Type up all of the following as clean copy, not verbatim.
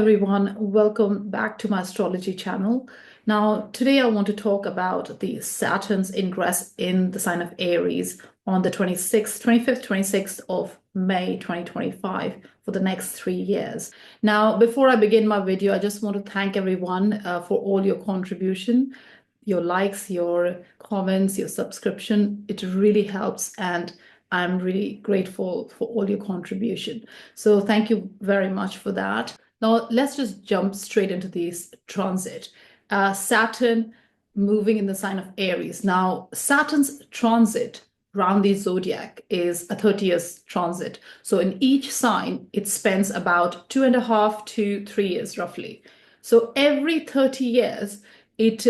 everyone, welcome back to my astrology channel. Now, today I want to talk about the Saturn's ingress in the sign of Aries on the 25th, 26th of May 2025 for the next 3 years. Now, before I begin my video, I just want to thank everyone for all your contribution, your likes, your comments, your subscription. It really helps, and I'm really grateful for all your contribution. So thank you very much for that. Now, let's just jump straight into this transit. Saturn moving in the sign of Aries. Now, Saturn's transit around the zodiac is a 30 years transit. So in each sign, it spends about 2.5 to 3 years roughly. So every 30 years, it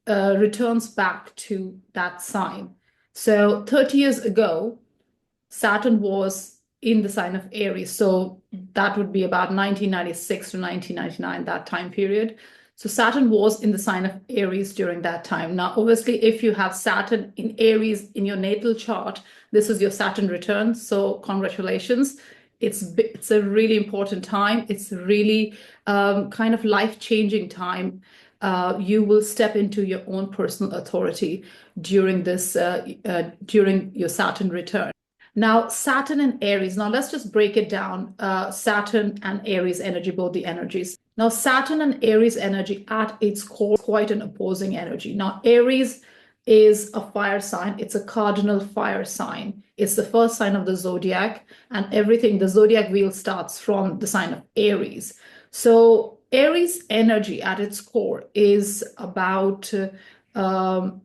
returns back to that sign. So 30 years ago, Saturn was in the sign of Aries. So that would be about 1996 to 1999, that time period. So Saturn was in the sign of Aries during that time. Now, obviously, if you have Saturn in Aries in your natal chart, this is your Saturn return. So congratulations. It's a really important time. It's really kind of life-changing time. You will step into your own personal authority during this during your Saturn return. Now, Saturn and Aries. Now, let's just break it down. Saturn and Aries energy, both the energies. Now, Saturn and Aries energy at its core, quite an opposing energy. Now, Aries is a fire sign. It's a cardinal fire sign. It's the first sign of the zodiac, and everything, the zodiac wheel starts from the sign of Aries. So Aries energy at its core is about going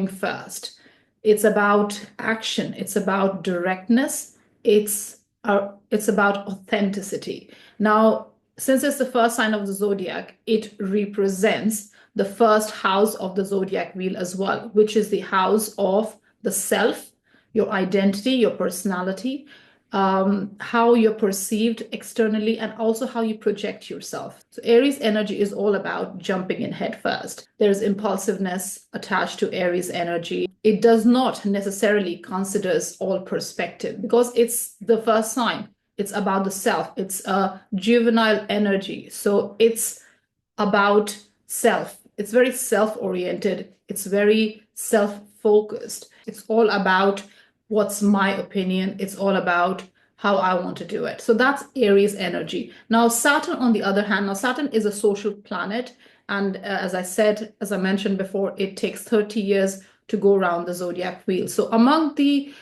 first. It's about action. It's about directness. It's about authenticity. Now, since it's the first sign of the zodiac, it represents the first house of the zodiac wheel as well, which is the house of the self, your identity, your personality, how you're perceived externally, and also how you project yourself. So Aries energy is all about jumping in head first. There's impulsiveness attached to Aries energy. It does not necessarily consider all perspective because it's the first sign. It's about the self. It's a juvenile energy. So it's about self. It's very self-oriented. It's very self-focused. It's all about what's my opinion. It's all about how I want to do it. So that's Aries energy. Now, Saturn, on the other hand, now Saturn is a social planet. And as I mentioned before, it takes 30 years to go around the zodiac wheel. So among the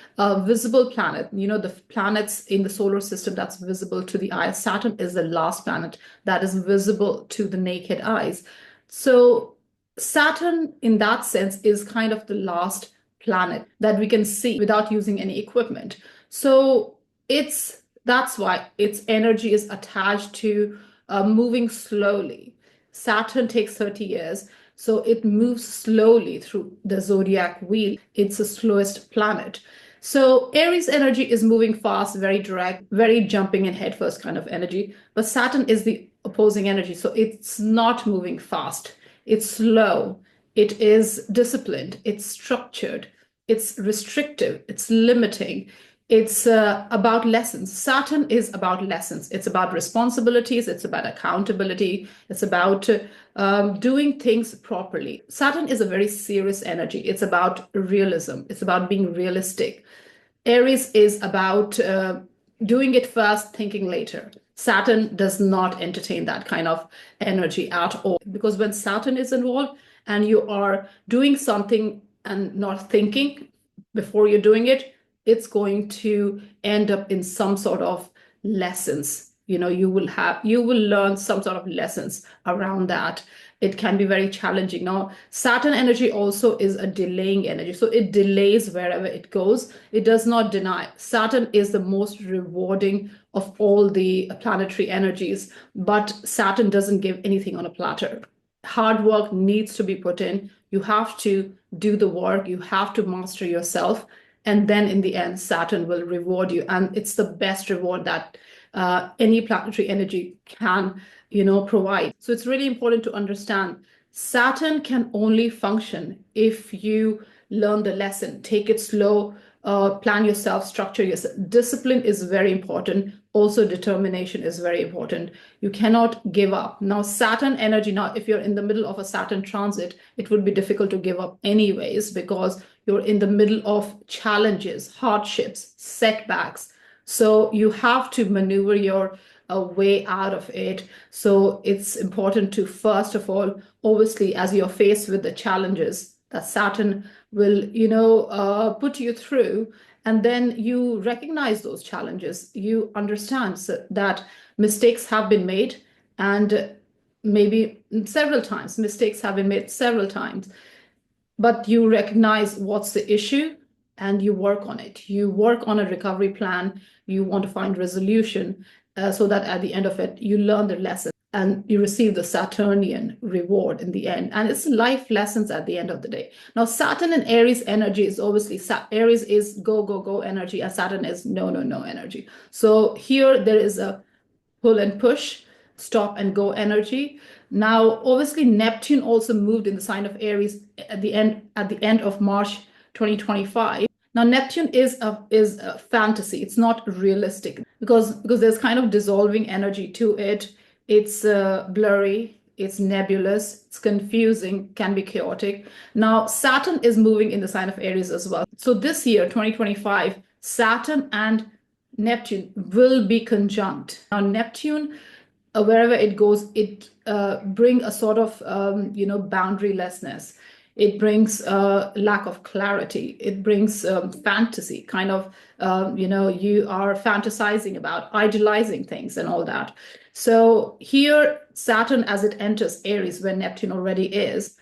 visible planet, the planets in the solar system that's visible to the eye, Saturn is the last planet that is visible to the naked eyes. So Saturn, in that sense, is kind of the last planet that we can see without using any equipment. So that's why its energy is attached to moving slowly. Saturn takes 30 years. So it moves slowly through the zodiac wheel. It's the slowest planet. So Aries energy is moving fast, very direct, very jumping in headfirst kind of energy. But Saturn is the opposing energy. So it's not moving fast. It's slow. It is disciplined. It's structured. It's restrictive. It's limiting. It's about lessons. Saturn is about lessons. It's about responsibilities. It's about accountability. It's about doing things properly. Saturn is a very serious energy. It's about realism. It's about being realistic. Aries is about doing it first, thinking later. Saturn does not entertain that kind of energy at all. Because when Saturn is involved and you are doing something and not thinking before you're doing it, it's going to end up in some sort of lessons. You will learn some sort of lessons around that. It can be very challenging. Now, Saturn energy also is a delaying energy. So it delays wherever it goes. It does not deny. Saturn is the most rewarding of all the planetary energies, but Saturn doesn't give anything on a platter. Hard work needs to be put in. You have to do the work. You have to master yourself. And then in the end, Saturn will reward you. And it's the best reward that any planetary energy can, provide. So it's really important to understand Saturn can only function if you learn the lesson, take it slow, plan yourself, structure yourself. Discipline is very important. Also, determination is very important. You cannot give up. Now, Saturn energy, now, if you're in the middle of a Saturn transit, it would be difficult to give up anyways, because you're in the middle of challenges, hardships, setbacks. So you have to maneuver your way out of it. So it's important to, first of all, obviously, as you're faced with the challenges that Saturn will, put you through, and then you recognize those challenges. You understand that mistakes have been made, and maybe several times, mistakes have been made several times, but you recognize what's the issue and you work on it. You work on a recovery plan. You want to find resolution so that at the end of it, you learn the lesson and you receive the Saturnian reward in the end. And it's life lessons at the end of the day. Now, Saturn and Aries energy is obviously, Aries is go, go, go energy, and Saturn is no, no, no energy. So here there is a pull and push, stop and go energy. Now, obviously, Neptune also moved in the sign of Aries at the end of March 2025. Now, Neptune is a fantasy. It's not realistic because there's kind of dissolving energy to it. It's blurry, it's nebulous, it's confusing, can be chaotic. Now, Saturn is moving in the sign of Aries as well. So this year, 2025, Saturn and Neptune will be conjunct. Now, Neptune, wherever it goes, it brings a sort of, boundarylessness. It brings lack of clarity. It brings fantasy, kind of, you are fantasizing about, idealizing things and all that. So here, Saturn, as it enters Aries, where Neptune already is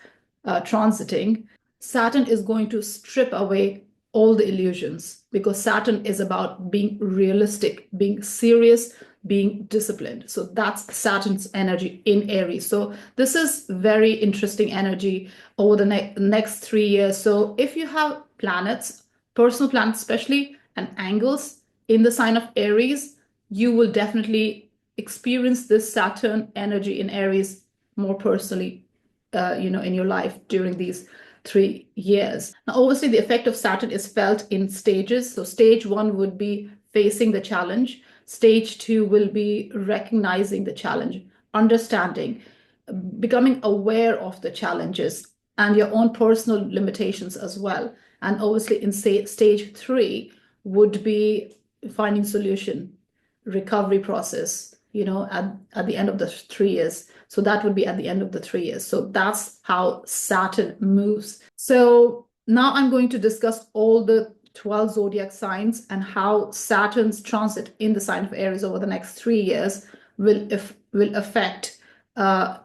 transiting, Saturn is going to strip away all the illusions, because Saturn is about being realistic, being serious, being disciplined. So that's Saturn's energy in Aries. So this is very interesting energy over the next 3 years. So if you have planets, personal planets especially, and angles in the sign of Aries, you will definitely experience this Saturn energy in Aries more personally, in your life during these 3 years. Now, obviously, the effect of Saturn is felt in stages. So stage 1 would be facing the challenge. Stage 2 will be recognizing the challenge, understanding, becoming aware of the challenges and your own personal limitations as well. And obviously, in stage 3 would be finding solution, recovery process, at the end of the 3 years. So that would be at the end of the 3 years. So that's how Saturn moves. So now I'm going to discuss all the 12 zodiac signs and how Saturn's transit in the sign of Aries over the next 3 years will affect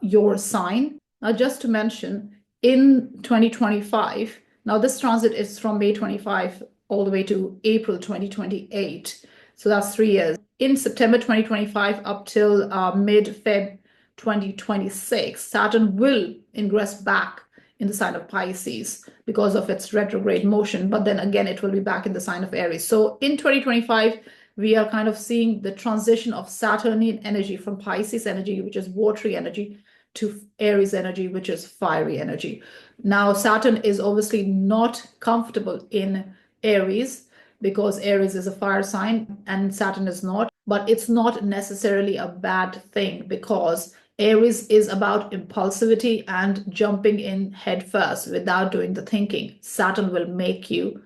your sign. Now, just to mention, in 2025, now this transit is from May 25 all the way to April 2028. So that's 3 years. In September 2025 up till mid-Feb 2026, Saturn will ingress back in the sign of Pisces because of its retrograde motion, but then again, it will be back in the sign of Aries. So in 2025, we are kind of seeing the transition of Saturnian energy from Pisces energy, which is watery energy, to Aries energy, which is fiery energy. Now, Saturn is obviously not comfortable in Aries because Aries is a fire sign and Saturn is not, but it's not necessarily a bad thing because Aries is about impulsivity and jumping in head first without doing the thinking. Saturn will make you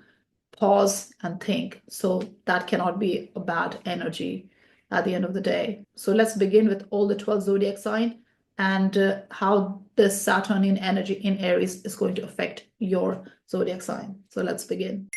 pause and think. So that cannot be a bad energy at the end of the day. So let's begin with all the 12 zodiac signs and how this Saturnian energy in Aries is going to affect your zodiac sign. So let's begin.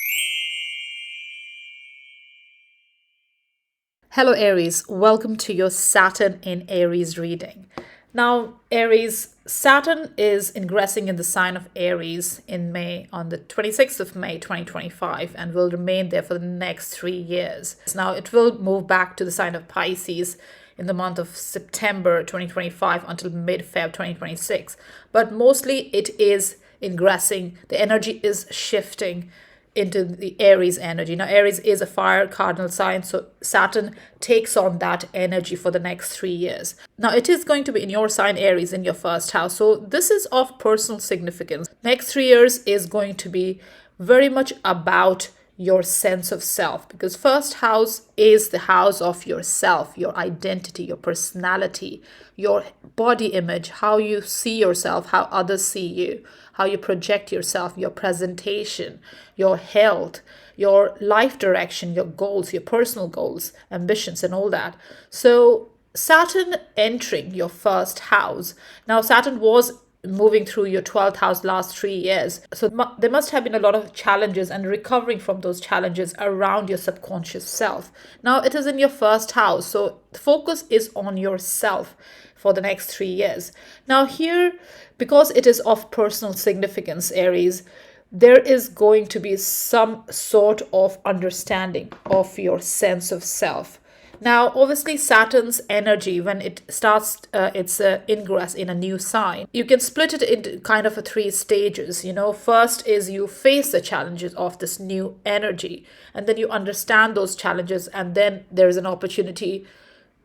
Hello Aries, welcome to your Saturn in Aries reading. Now Aries, Saturn is ingressing in the sign of Aries in May, on the 26th of May 2025, and will remain there for the next 3 years. Now it will move back to the sign of Pisces in the month of September 2025 until mid-Feb 2026. But mostly it is ingressing, the energy is shifting into the Aries energy. Now, Aries is a fire cardinal sign, so Saturn takes on that energy for the next 3 years. Now, it is going to be in your sign, Aries, in your first house. So this is of personal significance. Next 3 years is going to be very much about your sense of self, because first house is the house of yourself, your identity, your personality, your body image, how you see yourself, how others see you, how you project yourself, your presentation, your health, your life direction, your goals, your personal goals, ambitions, and all that. So Saturn entering your first house. Now, Saturn was moving through your 12th house last 3 years. So there must have been a lot of challenges and recovering from those challenges around your subconscious self. Now, it is in your first house. So the focus is on yourself for the next 3 years. Now, here, because it is of personal significance, Aries, there is going to be some sort of understanding of your sense of self. Now, obviously, Saturn's energy, when it starts its ingress in a new sign, you can split it into kind of 3 stages. First is you face the challenges of this new energy, and then you understand those challenges, and then there is an opportunity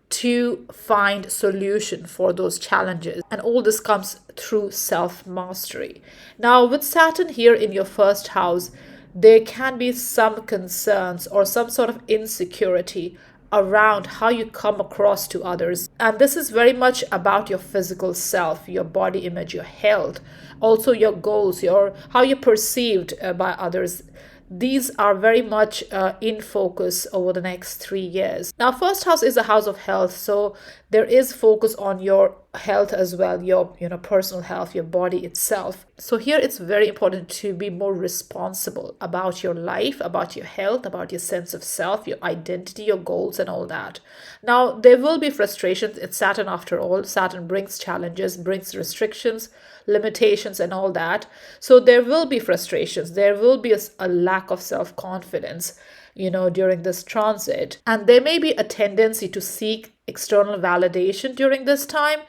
to find solution for those challenges, and all this comes through self-mastery. Now, with Saturn here in your first house, there can be some concerns or some sort of insecurity around how you come across to others. And this is very much about your physical self, your body image, your health, also your goals, your how you're perceived by others. These are very much in focus over the next 3 years. Now, first house is a house of health, so there is focus on your health as well, your personal health, your body itself. So here it's very important to be more responsible about your life, about your health, about your sense of self, your identity, your goals, and all that. Now, there will be frustrations. It's Saturn after all. Saturn brings challenges, brings restrictions, limitations, and all that. So there will be frustrations. There will be a lack of self-confidence, during this transit. And there may be a tendency to seek external validation during this time,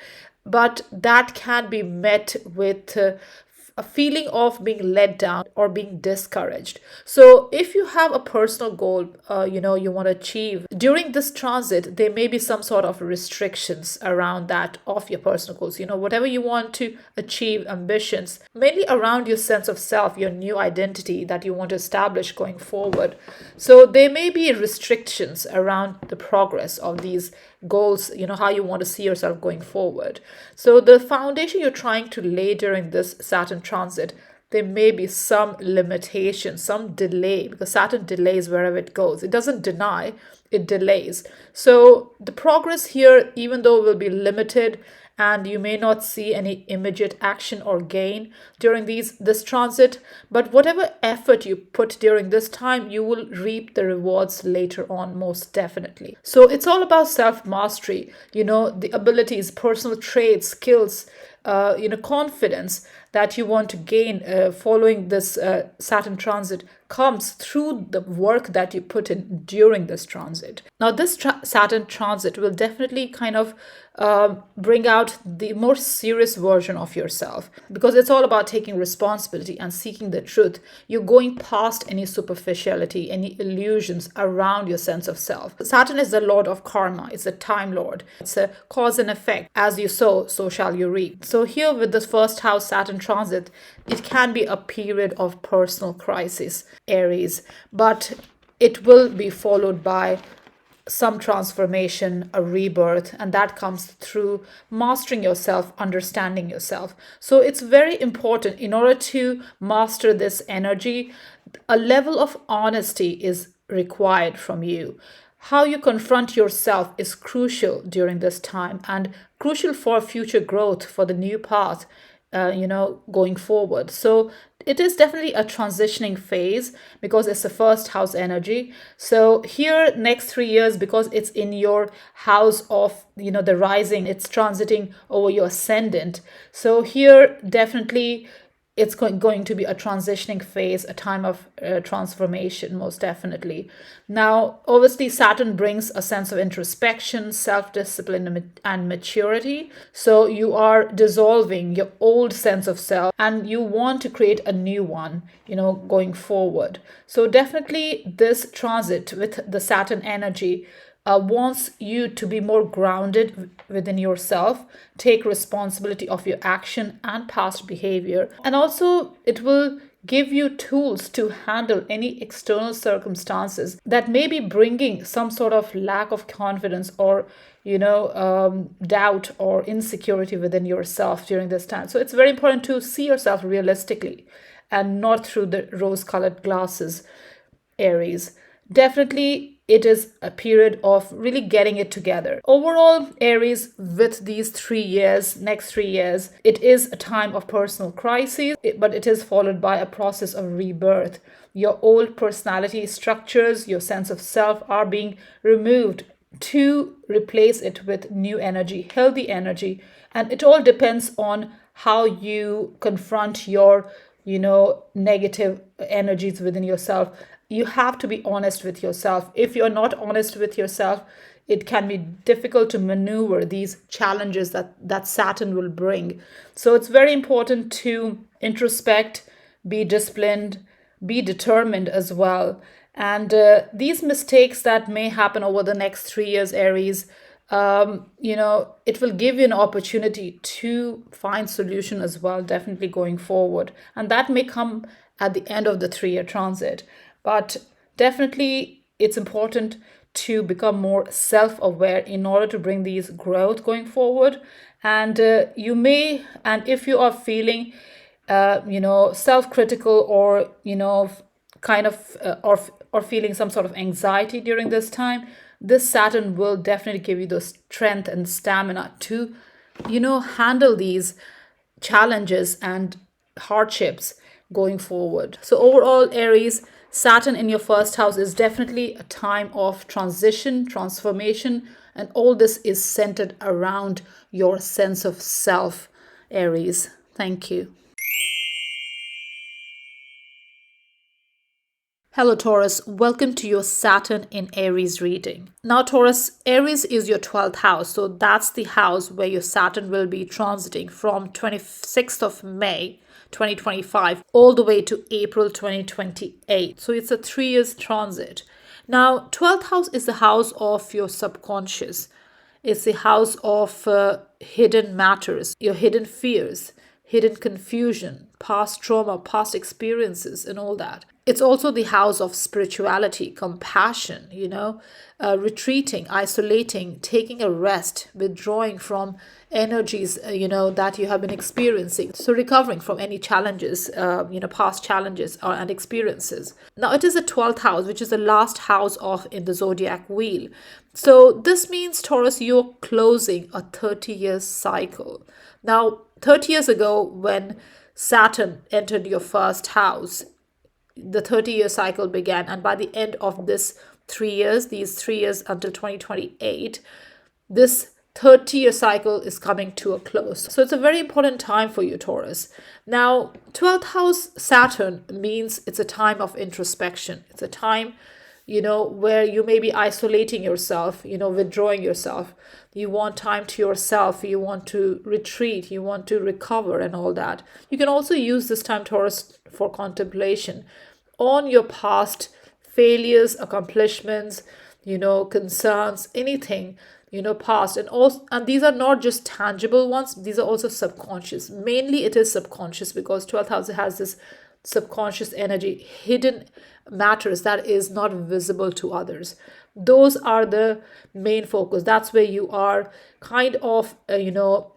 but that can be met with a feeling of being let down or being discouraged. So if you have a personal goal, you want to achieve during this transit, there may be some sort of restrictions around that of your personal goals. Whatever you want to achieve, ambitions, mainly around your sense of self, your new identity that you want to establish going forward. So there may be restrictions around the progress of these goals, how you want to see yourself going forward. So the foundation you're trying to lay during this Saturn transit, there may be some limitation, some delay, because Saturn delays wherever it goes. It doesn't deny, it delays. So the progress here, even though it will be limited, and you may not see any immediate action or gain during this transit, but whatever effort you put during this time, you will reap the rewards later on, most definitely. So it's all about self-mastery, the abilities, personal traits, skills, confidence that you want to gain following this Saturn transit comes through the work that you put in during this transit. Now, this Saturn transit will definitely kind of bring out the more serious version of yourself, because it's all about taking responsibility and seeking the truth. You're going past any superficiality, any illusions around your sense of self. Saturn is the lord of karma. It's a time lord. It's a cause and effect. As you sow, so shall you reap. So here with this first house Saturn transit, it can be a period of personal crisis, Aries, but it will be followed by some transformation, a rebirth, and that comes through mastering yourself, understanding yourself. So it's very important, in order to master this energy, a level of honesty is required from you. How you confront yourself is crucial during this time, and crucial for future growth, for the new path, going forward. So it is definitely a transitioning phase, because it's the first house energy. So here, next 3 years, because it's in your house of, the rising, it's transiting over your ascendant. So here, definitely, it's going to be a transitioning phase, a time of transformation, most definitely. Now, obviously, Saturn brings a sense of introspection, self-discipline, and maturity. So you are dissolving your old sense of self, and you want to create a new one, going forward. So definitely this transit with the Saturn energy wants you to be more grounded within yourself, take responsibility of your action and past behavior. And also, it will give you tools to handle any external circumstances that may be bringing some sort of lack of confidence or doubt or insecurity within yourself during this time. So it's very important to see yourself realistically and not through the rose colored glasses, Aries. Definitely, it is a period of really getting it together. Overall, Aries, with these 3 years, next 3 years, it is a time of personal crises, but it is followed by a process of rebirth. Your old personality structures, your sense of self are being removed to replace it with new energy, healthy energy. And it all depends on how you confront your negative energies within yourself. You have to be honest with yourself. If you're not honest with yourself, it can be difficult to maneuver these challenges that Saturn will bring. So it's very important to introspect, be disciplined, be determined as well. And these mistakes that may happen over the next 3 years, Aries, it will give you an opportunity to find solution as well, definitely going forward. And that may come at the end of the 3 year transit. But definitely it's important to become more self-aware in order to bring these growth going forward. And if you are feeling, self-critical or, kind of, or feeling some sort of anxiety during this time, this Saturn will definitely give you the strength and stamina to, handle these challenges and hardships going forward. So overall, Aries, Saturn in your first house is definitely a time of transition, transformation, and all this is centered around your sense of self, Aries. Thank you. Hello, Taurus. Welcome to your Saturn in Aries reading. Now, Taurus, Aries is your 12th house. So that's the house where your Saturn will be transiting from 26th of May 2025 all the way to April 2028. So it's a 3 years transit. Now, 12th house is the house of your subconscious. It's the house of hidden matters, your hidden fears, hidden confusion, past trauma, past experiences, and all that. It's also the house of spirituality, compassion, retreating, isolating, taking a rest, withdrawing from energies, that you have been experiencing. So recovering from any challenges, past challenges and experiences. Now it is the 12th house, which is the last house in the zodiac wheel. So this means, Taurus, you're closing a 30-year cycle. Now, 30 years ago, when Saturn entered your first house, the 30-year cycle began. And by the end of these 3 years until 2028, this 30-year cycle is coming to a close. So it's a very important time for you, Taurus. Now, 12th house Saturn means it's a time of introspection. It's a time, where you may be isolating yourself, withdrawing yourself. You want time to yourself. You want to retreat. You want to recover and all that. You can also use this time, Taurus, for contemplation on your past failures, accomplishments, concerns, anything, past. And these are not just tangible ones. These are also subconscious. Mainly it is subconscious because 12th house has this subconscious energy, hidden matters that is not visible to others. Those are the main focus. That's where you are kind of,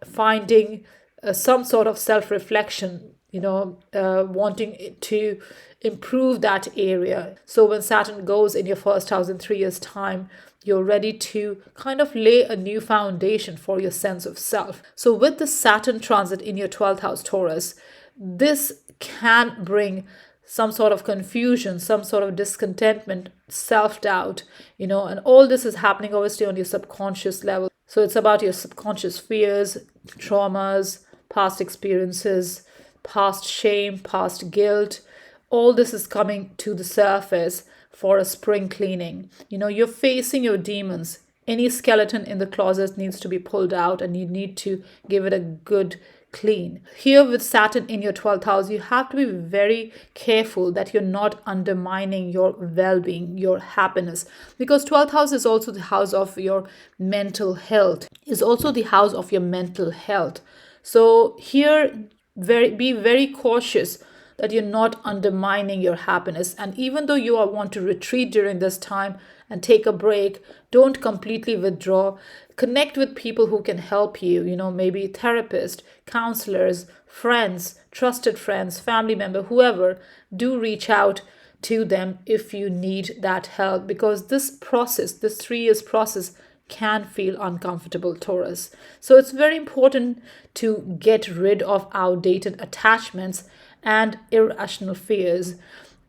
finding some sort of self-reflection, wanting to improve that area. So when Saturn goes in your first house in 3 years' time, you're ready to kind of lay a new foundation for your sense of self. So with the Saturn transit in your 12th house, Taurus, this can bring some sort of confusion, some sort of discontentment, self-doubt, and all this is happening obviously on your subconscious level. So it's about your subconscious fears, traumas, past experiences, past shame, past guilt. All this is coming to the surface for a spring cleaning. You're facing your demons. Any skeleton in the closet needs to be pulled out and you need to give it a good clean. Here with Saturn in your 12th house, you have to be very careful that you're not undermining your well-being, your happiness, because 12th house is also the house of your mental health, is also the house of your mental health. So here, be very cautious that you're not undermining your happiness. And even though you want to retreat during this time and take a break, don't completely withdraw. Connect with people who can help you, maybe therapists, counselors, friends, trusted friends, family member, whoever. Do reach out to them if you need that help, because this 3 years process can feel uncomfortable, Taurus. So it's very important to get rid of outdated attachments and irrational fears,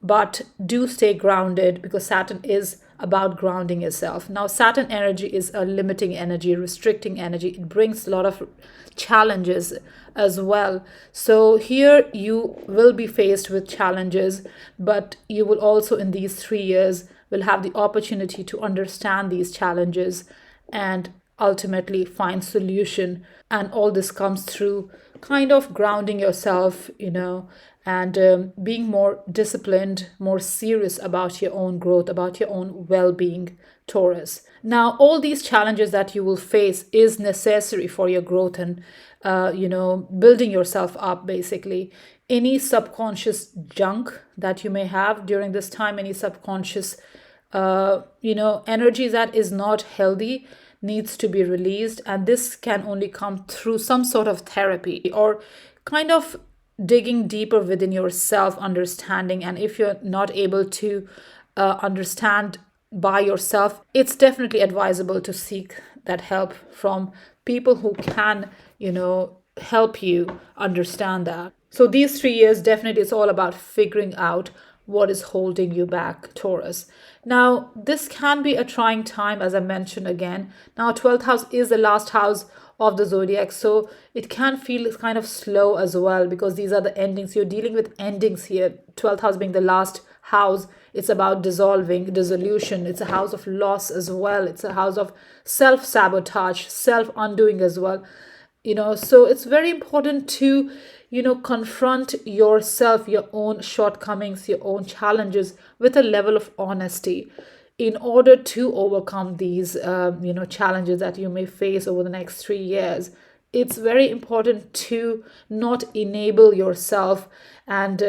but do stay grounded, because Saturn is about grounding yourself. Now, Saturn energy is a limiting energy, restricting energy. It brings a lot of challenges as well. So here you will be faced with challenges, but you will also in these 3 years will have the opportunity to understand these challenges and ultimately find solution. And all this comes through kind of grounding yourself, and being more disciplined, more serious about your own growth, about your own well-being, Taurus. Now, all these challenges that you will face is necessary for your growth and, building yourself up, basically. Any subconscious junk that you may have during this time, any subconscious, energy that is not healthy needs to be released. And this can only come through some sort of therapy or kind of digging deeper within yourself, understanding. And if you're not able to understand by yourself, it's definitely advisable to seek that help from people who can, help you understand that. So these 3 years, definitely it's all about figuring out what is holding you back, Taurus. Now, this can be a trying time, as I mentioned again. Now, 12th house is the last house of the zodiac, so it can feel kind of slow as well, because these are the endings. You're dealing with endings here. 12th house being the last house, it's about dissolving, dissolution. It's a house of loss as well. It's a house of self-sabotage, self-undoing as well. So it's very important to confront yourself, your own shortcomings, your own challenges with a level of honesty in order to overcome these challenges that you may face over the next 3 years. It's very important to not enable yourself and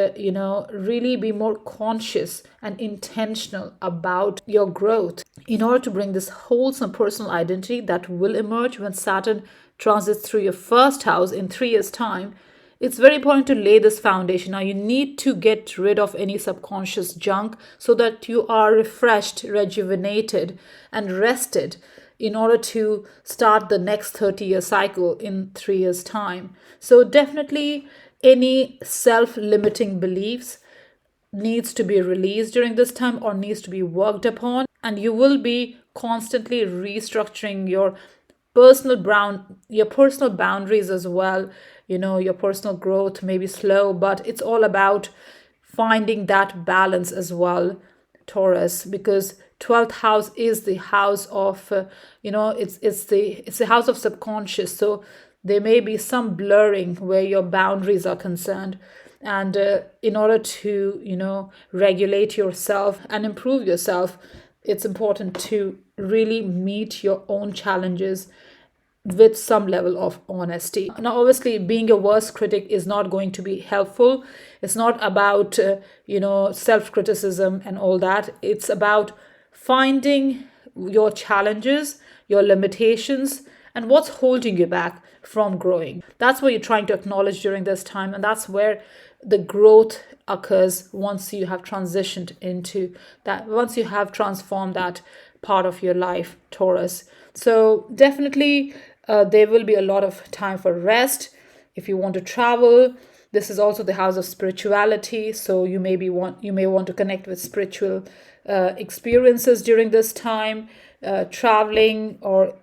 really be more conscious and intentional about your growth in order to bring this wholesome personal identity that will emerge when Saturn transits through your first house in 3 years' time. It's very important to lay this foundation. Now, you need to get rid of any subconscious junk so that you are refreshed, rejuvenated, and rested in order to start the next 30-year cycle in 3 years' time. So definitely any self-limiting beliefs needs to be released during this time or needs to be worked upon, and you will be constantly restructuring your personal boundaries as well. Your personal growth may be slow, but it's all about finding that balance as well, Taurus, because 12th house is the house of it's the house of subconscious. So there may be some blurring where your boundaries are concerned, and in order to regulate yourself and improve yourself, it's important to really meet your own challenges with some level of honesty. Now, obviously, being your worst critic is not going to be helpful. It's not about, self-criticism and all that. It's about finding your challenges, your limitations, and what's holding you back from growing. That's what you're trying to acknowledge during this time. And that's where the growth occurs once you have transitioned into that, once you have transformed that part of your life, Taurus. So definitely there will be a lot of time for rest. If you want to travel, this is also the house of spirituality. So you may want to connect with spiritual experiences during this time, traveling, or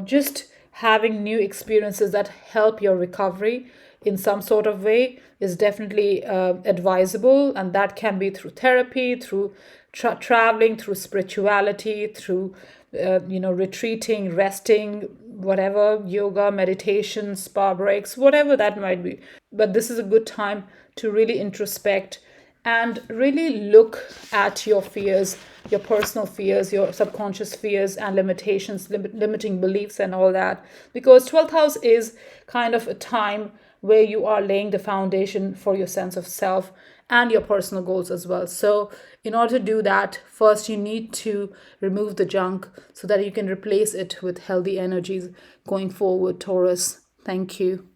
just having new experiences that help your recovery in some sort of way is definitely advisable, and that can be through therapy, through traveling, through spirituality, through retreating, resting, whatever, yoga, meditation, spa breaks, whatever that might be. But this is a good time to really introspect and really look at your fears, your personal fears, your subconscious fears and limitations, limiting beliefs and all that. Because 12th house is kind of a time where you are laying the foundation for your sense of self and your personal goals as well. So in order to do that, first you need to remove the junk so that you can replace it with healthy energies going forward, Taurus. Thank you.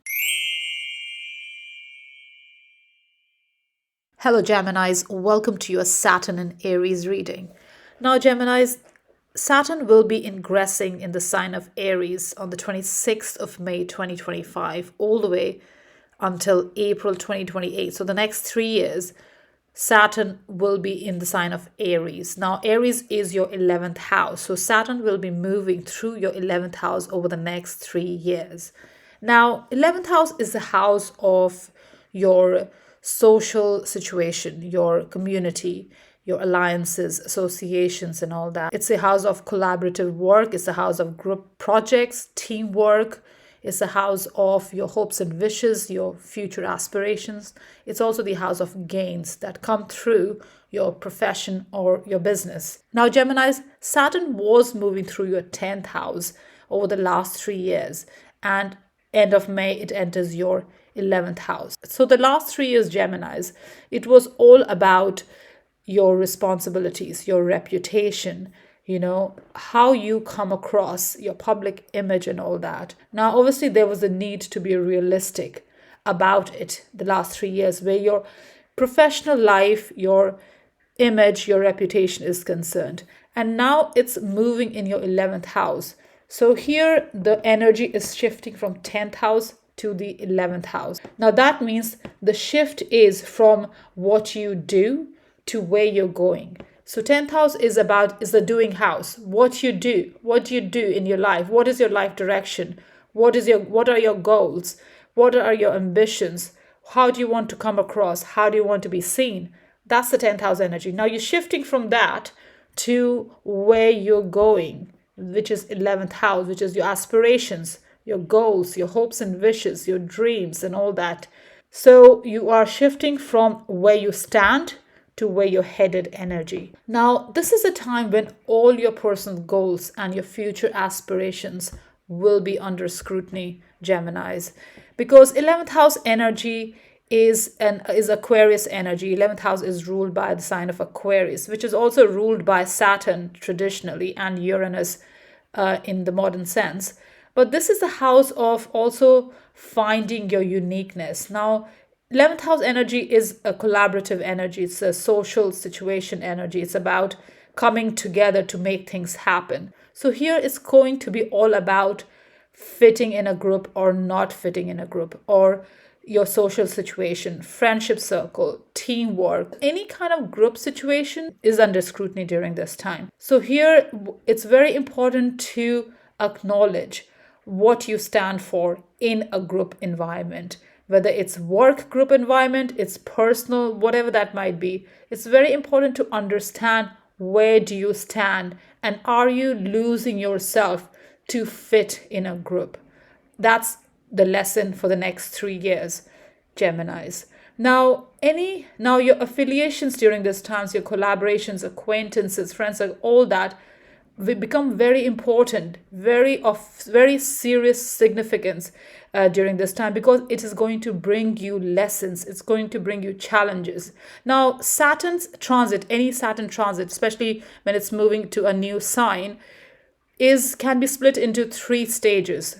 Hello, Geminis. Welcome to your Saturn and Aries reading. Now, Geminis, Saturn will be ingressing in the sign of Aries on the 26th of May 2025, all the way until April 2028. So, the next 3 years, Saturn will be in the sign of Aries. Now, Aries is your 11th house. So, Saturn will be moving through your 11th house over the next 3 years. Now, 11th house is the house of your social situation, your community, your alliances, associations, and all that. It's a house of collaborative work. It's a house of group projects, teamwork. It's a house of your hopes and wishes, your future aspirations. It's also the house of gains that come through your profession or your business. Now, Geminis, Saturn was moving through your 10th house over the last 3 years, and end of May, it enters your 11th house. So the last 3 years, Geminis, it was all about your responsibilities, your reputation, how you come across, your public image and all that. Now, obviously, there was a need to be realistic about it the last 3 years, where your professional life, your image, your reputation is concerned. And now it's moving in your 11th house. So here the energy is shifting from 10th house to the 11th house. Now that means the shift is from what you do to where you're going. So 10th house is the doing house. What you do in your life. What is your life direction? What are your goals? What are your ambitions? How do you want to come across? How do you want to be seen? That's the 10th house energy. Now you're shifting from that to where you're going, which is 11th house, which is your aspirations, your goals, your hopes and wishes, your dreams and all that. So you are shifting from where you stand to where you're headed energy. Now, this is a time when all your personal goals and your future aspirations will be under scrutiny, Geminis, because 11th house energy is Aquarius energy. 11th house is ruled by the sign of Aquarius, which is also ruled by Saturn traditionally and Uranus in the modern sense. But this is the house of also finding your uniqueness. Now, 11th house energy is a collaborative energy. It's a social situation energy. It's about coming together to make things happen. So here it's going to be all about fitting in a group or not fitting in a group, or your social situation, friendship circle, teamwork, any kind of group situation is under scrutiny during this time. So here it's very important to acknowledge what you stand for in a group environment, whether it's work group environment, it's personal, whatever that might be. It's very important to understand where do you stand and are you losing yourself to fit in a group. That's the lesson for the next 3 years, Geminis. Now your affiliations during this time, your collaborations, acquaintances, friends, like all that, will become very important, of very serious significance during this time, because it is going to bring you lessons. It's going to bring you challenges. Now, any Saturn transit, especially when it's moving to a new sign, can be split into 3 stages.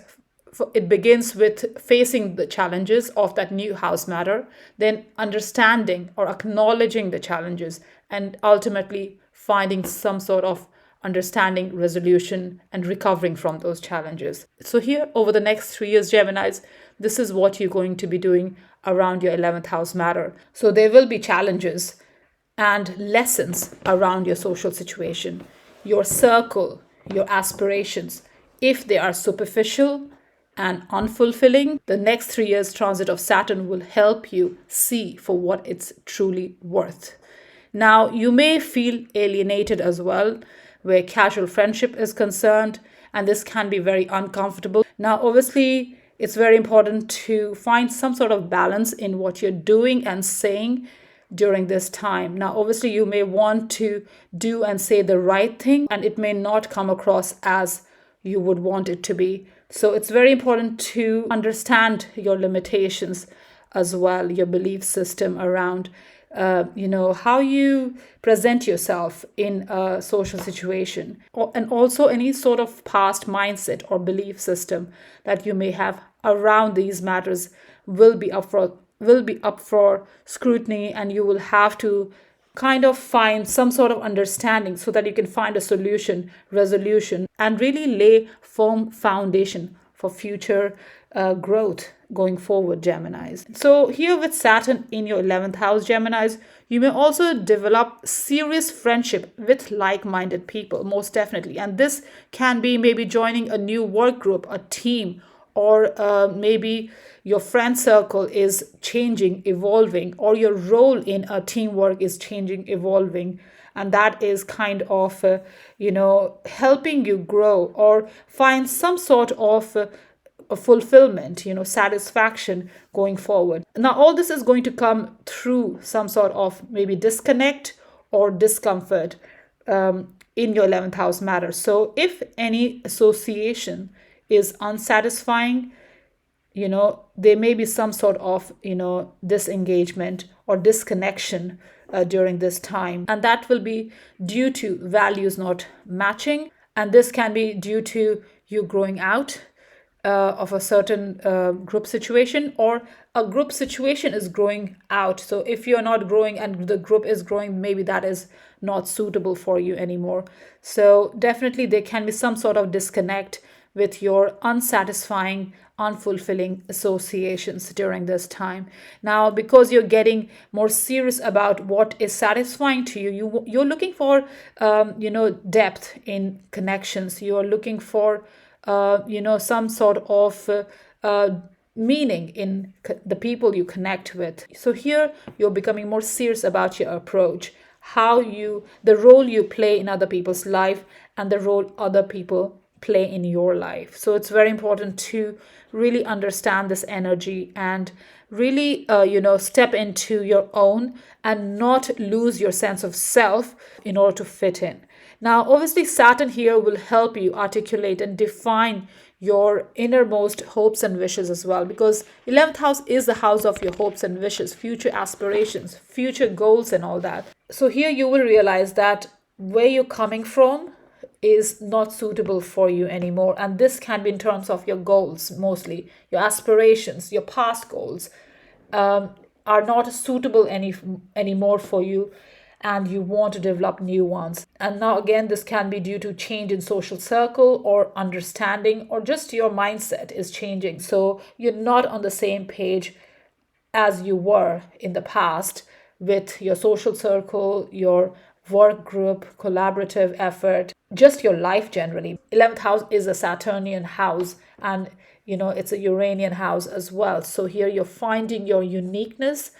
It begins with facing the challenges of that new house matter, then understanding or acknowledging the challenges, and ultimately finding some sort of understanding, resolution, and recovering from those challenges. So here, over the next 3 years, Geminis, this is what you're going to be doing around your 11th house matter. So there will be challenges and lessons around your social situation, your circle, your aspirations. If they are superficial and unfulfilling, the next 3 years transit of Saturn will help you see for what it's truly worth. Now, you may feel alienated as well, where casual friendship is concerned, and this can be very uncomfortable. Now, obviously, it's very important to find some sort of balance in what you're doing and saying during this time. Now, obviously, you may want to do and say the right thing, and it may not come across as you would want it to be. So it's very important to understand your limitations as well, your belief system around how you present yourself in a social situation, and also any sort of past mindset or belief system that you may have around these matters will be up for scrutiny, and you will have to kind of find some sort of understanding so that you can find a resolution, and really lay firm foundation for future growth going forward, Geminis. So here with Saturn in your 11th house, Geminis, you may also develop serious friendship with like-minded people, most definitely. And this can be maybe joining a new work group, a team, or maybe your friend circle is changing, evolving, or your role in a teamwork is changing, evolving. And that is kind of, helping you grow or find some sort of a fulfillment, satisfaction going forward. Now, all this is going to come through some sort of maybe disconnect or discomfort in your 11th house matter. So, if any association is unsatisfying, there may be some sort of, disengagement or disconnection during this time. And that will be due to values not matching. And this can be due to you growing out of a certain group situation, or a group situation is growing out. So if you're not growing and the group is growing, maybe that is not suitable for you anymore. So definitely there can be some sort of disconnect with your unsatisfying, unfulfilling associations during this time. Now, because you're getting more serious about what is satisfying to you, you're looking for, depth in connections. You're looking for, some sort of meaning in the people you connect with. So here you're becoming more serious about your approach, the role you play in other people's life, and the role other people play in your life. So it's very important to really understand this energy and really step into your own and not lose your sense of self in order to fit in. Now, obviously, Saturn here will help you articulate and define your innermost hopes and wishes as well, because 11th house is the house of your hopes and wishes, future aspirations, future goals, and all that. So here you will realize that where you're coming from is not suitable for you anymore. And this can be in terms of your goals, mostly your aspirations, your past goals are not suitable anymore for you, and you want to develop new ones. And now again, this can be due to change in social circle or understanding, or just your mindset is changing. So you're not on the same page as you were in the past with your social circle, your work group, collaborative effort, just your life generally. 11th house is a Saturnian house, and it's a Uranian house as well. So here you're finding your uniqueness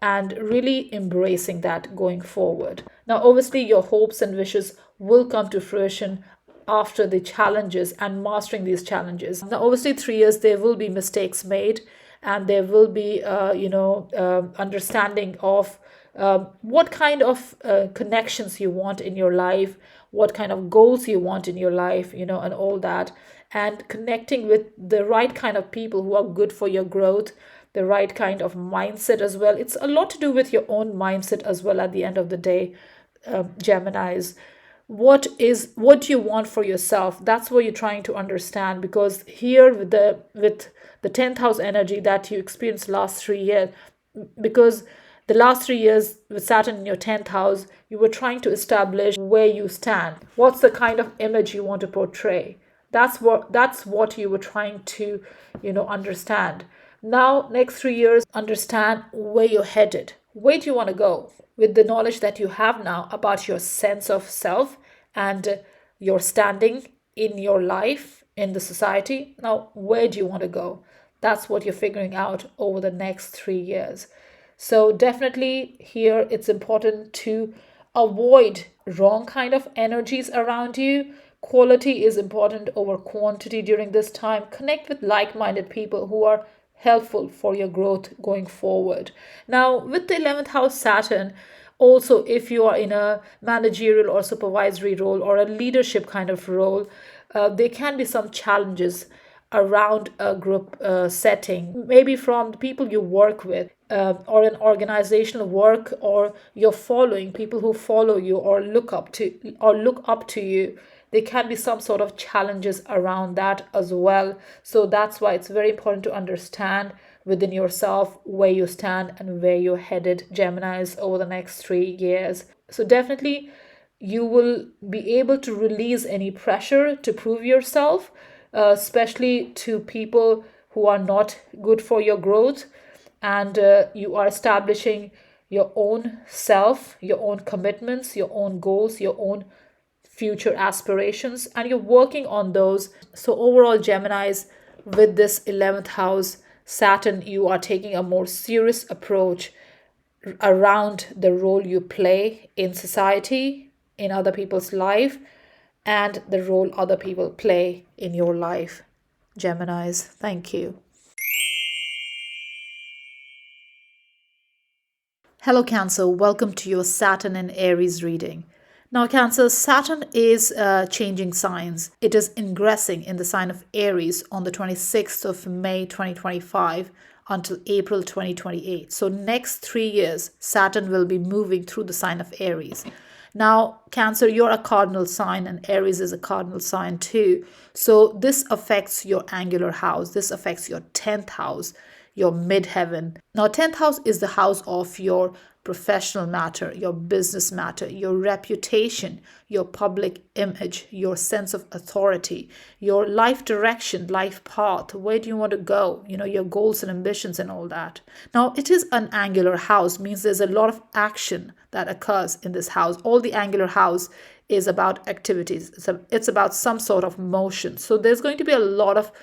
and really embracing that going forward. Now, obviously, your hopes and wishes will come to fruition after the challenges and mastering these challenges. Now, obviously, 3 years, there will be mistakes made, and there will be, understanding of what kind of connections you want in your life, what kind of goals you want in your life, and all that, and connecting with the right kind of people who are good for your growth, the right kind of mindset as well. It's a lot to do with your own mindset as well at the end of the day, Geminis. What do you want for yourself? That's what you're trying to understand, because here with the 10th house energy that you experienced last 3 years, because the last 3 years with Saturn in your 10th house, you were trying to establish where you stand. What's the kind of image you want to portray? That's what you were trying to, understand. Now, next 3 years, understand where you're headed. Where do you want to go? With the knowledge that you have now about your sense of self and your standing in your life, in the society, now where do you want to go? That's what you're figuring out over the next 3 years. So definitely here it's important to avoid wrong kind of energies around you. Quality is important over quantity during this time. Connect with like-minded people who are helpful for your growth going forward. Now, with the 11th house Saturn, also if you are in a managerial or supervisory role or a leadership kind of role, there can be some challenges around a group setting, maybe from the people you work with. or an organizational work, or you're following people who follow you or look up to you. There can be some sort of challenges around that as well. So that's why it's very important to understand within yourself where you stand and where you're headed, Geminis, over the next 3 years. So definitely you will be able to release any pressure to prove yourself, especially to people who are not good for your growth. And you are establishing your own self, your own commitments, your own goals, your own future aspirations, and you're working on those. So overall, Geminis, with this 11th house Saturn, you are taking a more serious approach around the role you play in society, in other people's life, and the role other people play in your life. Geminis, thank you. Hello, Cancer. Welcome to your Saturn and Aries reading. Now, Cancer, Saturn is changing signs. It is ingressing in the sign of Aries on the 26th of May 2025 until April 2028. So next 3 years, Saturn will be moving through the sign of Aries. Now, Cancer, you're a cardinal sign and Aries is a cardinal sign too. So this affects your angular house. This affects your 10th house, your midheaven. Now, 10th house is the house of your professional matter, your business matter, your reputation, your public image, your sense of authority, your life direction, life path. Where do you want to go? Your goals and ambitions and all that. Now, it is an angular house, means there's a lot of action that occurs in this house. All the angular house is about activities. It's about some sort of motion. So there's going to be a lot of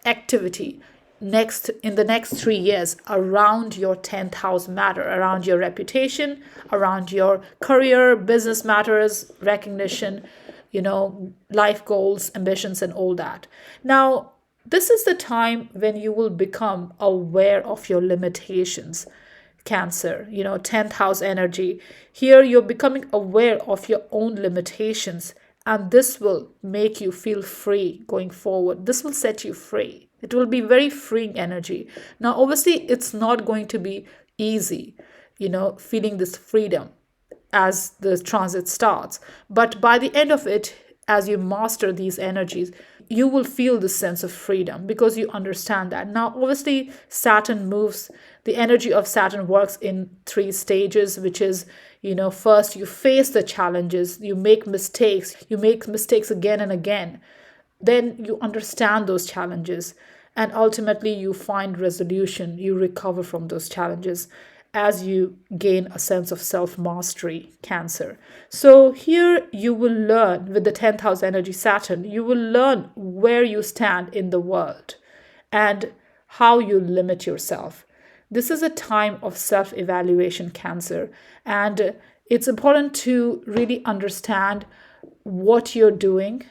activity in the next 3 years around your 10th house matter, around your reputation, around your career, business matters, recognition, life goals, ambitions, and all that. Now, this is the time when you will become aware of your limitations. Cancer, 10th house energy. Here you're becoming aware of your own limitations, and this will make you feel free going forward. This will set you free. It will be very freeing energy. Now, obviously, it's not going to be easy, feeling this freedom as the transit starts. But by the end of it, as you master these energies, you will feel this sense of freedom because you understand that. Now, obviously, the energy of Saturn works in 3 stages, which is, first you face the challenges, you make mistakes again and again. Then you understand those challenges and ultimately you find resolution, you recover from those challenges as you gain a sense of self-mastery, Cancer. So here you will learn with the 10th house energy Saturn, you will learn where you stand in the world and how you limit yourself. This is a time of self-evaluation, Cancer, and it's important to really understand what you're doing,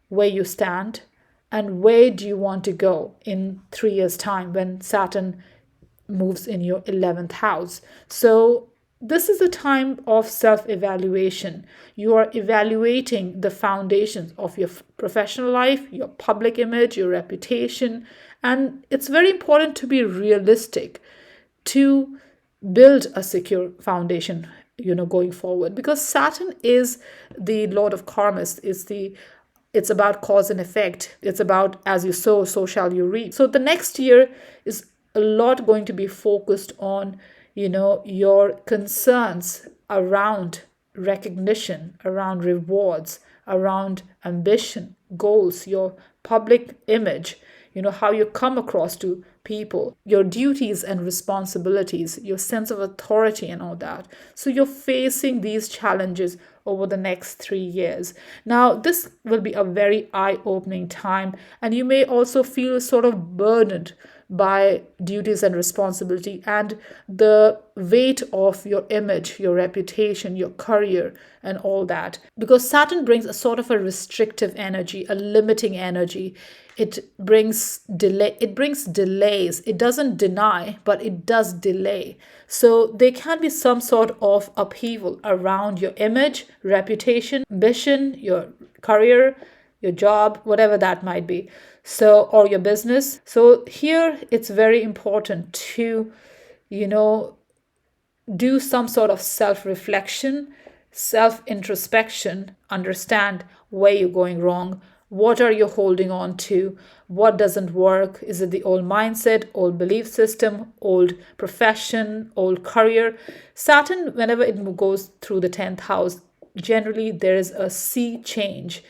where you stand, and where do you want to go in 3 years' time when Saturn moves in your 11th house. So this is a time of self-evaluation. You are evaluating the foundations of your professional life, your public image, your reputation, and it's very important to be realistic to build a secure foundation, going forward, because Saturn is the Lord of karmas. It's about cause and effect. It's about as you sow, so shall you reap. So the next year is a lot going to be focused on, your concerns around recognition, around rewards, around ambition, goals, your public image, how you come across to people, your duties and responsibilities, your sense of authority and all that. So you're facing these challenges over the next 3 years. Now, this will be a very eye-opening time, and you may also feel sort of burdened by duties and responsibility and the weight of your image, your reputation, your career, and all that. Because Saturn brings a sort of a restrictive energy, a limiting energy. It brings delays. It doesn't deny, but it does delay. So there can be some sort of upheaval around your image, reputation, ambition, your career, your job, whatever that might be. So, or your business. So here it's very important to, you know, do some sort of self-reflection, self-introspection, understand where you're going wrong, what are you holding on to, what doesn't work. Is it the old mindset, old belief system, old profession, old career? Saturn, whenever it goes through the 10th house, generally there is a sea change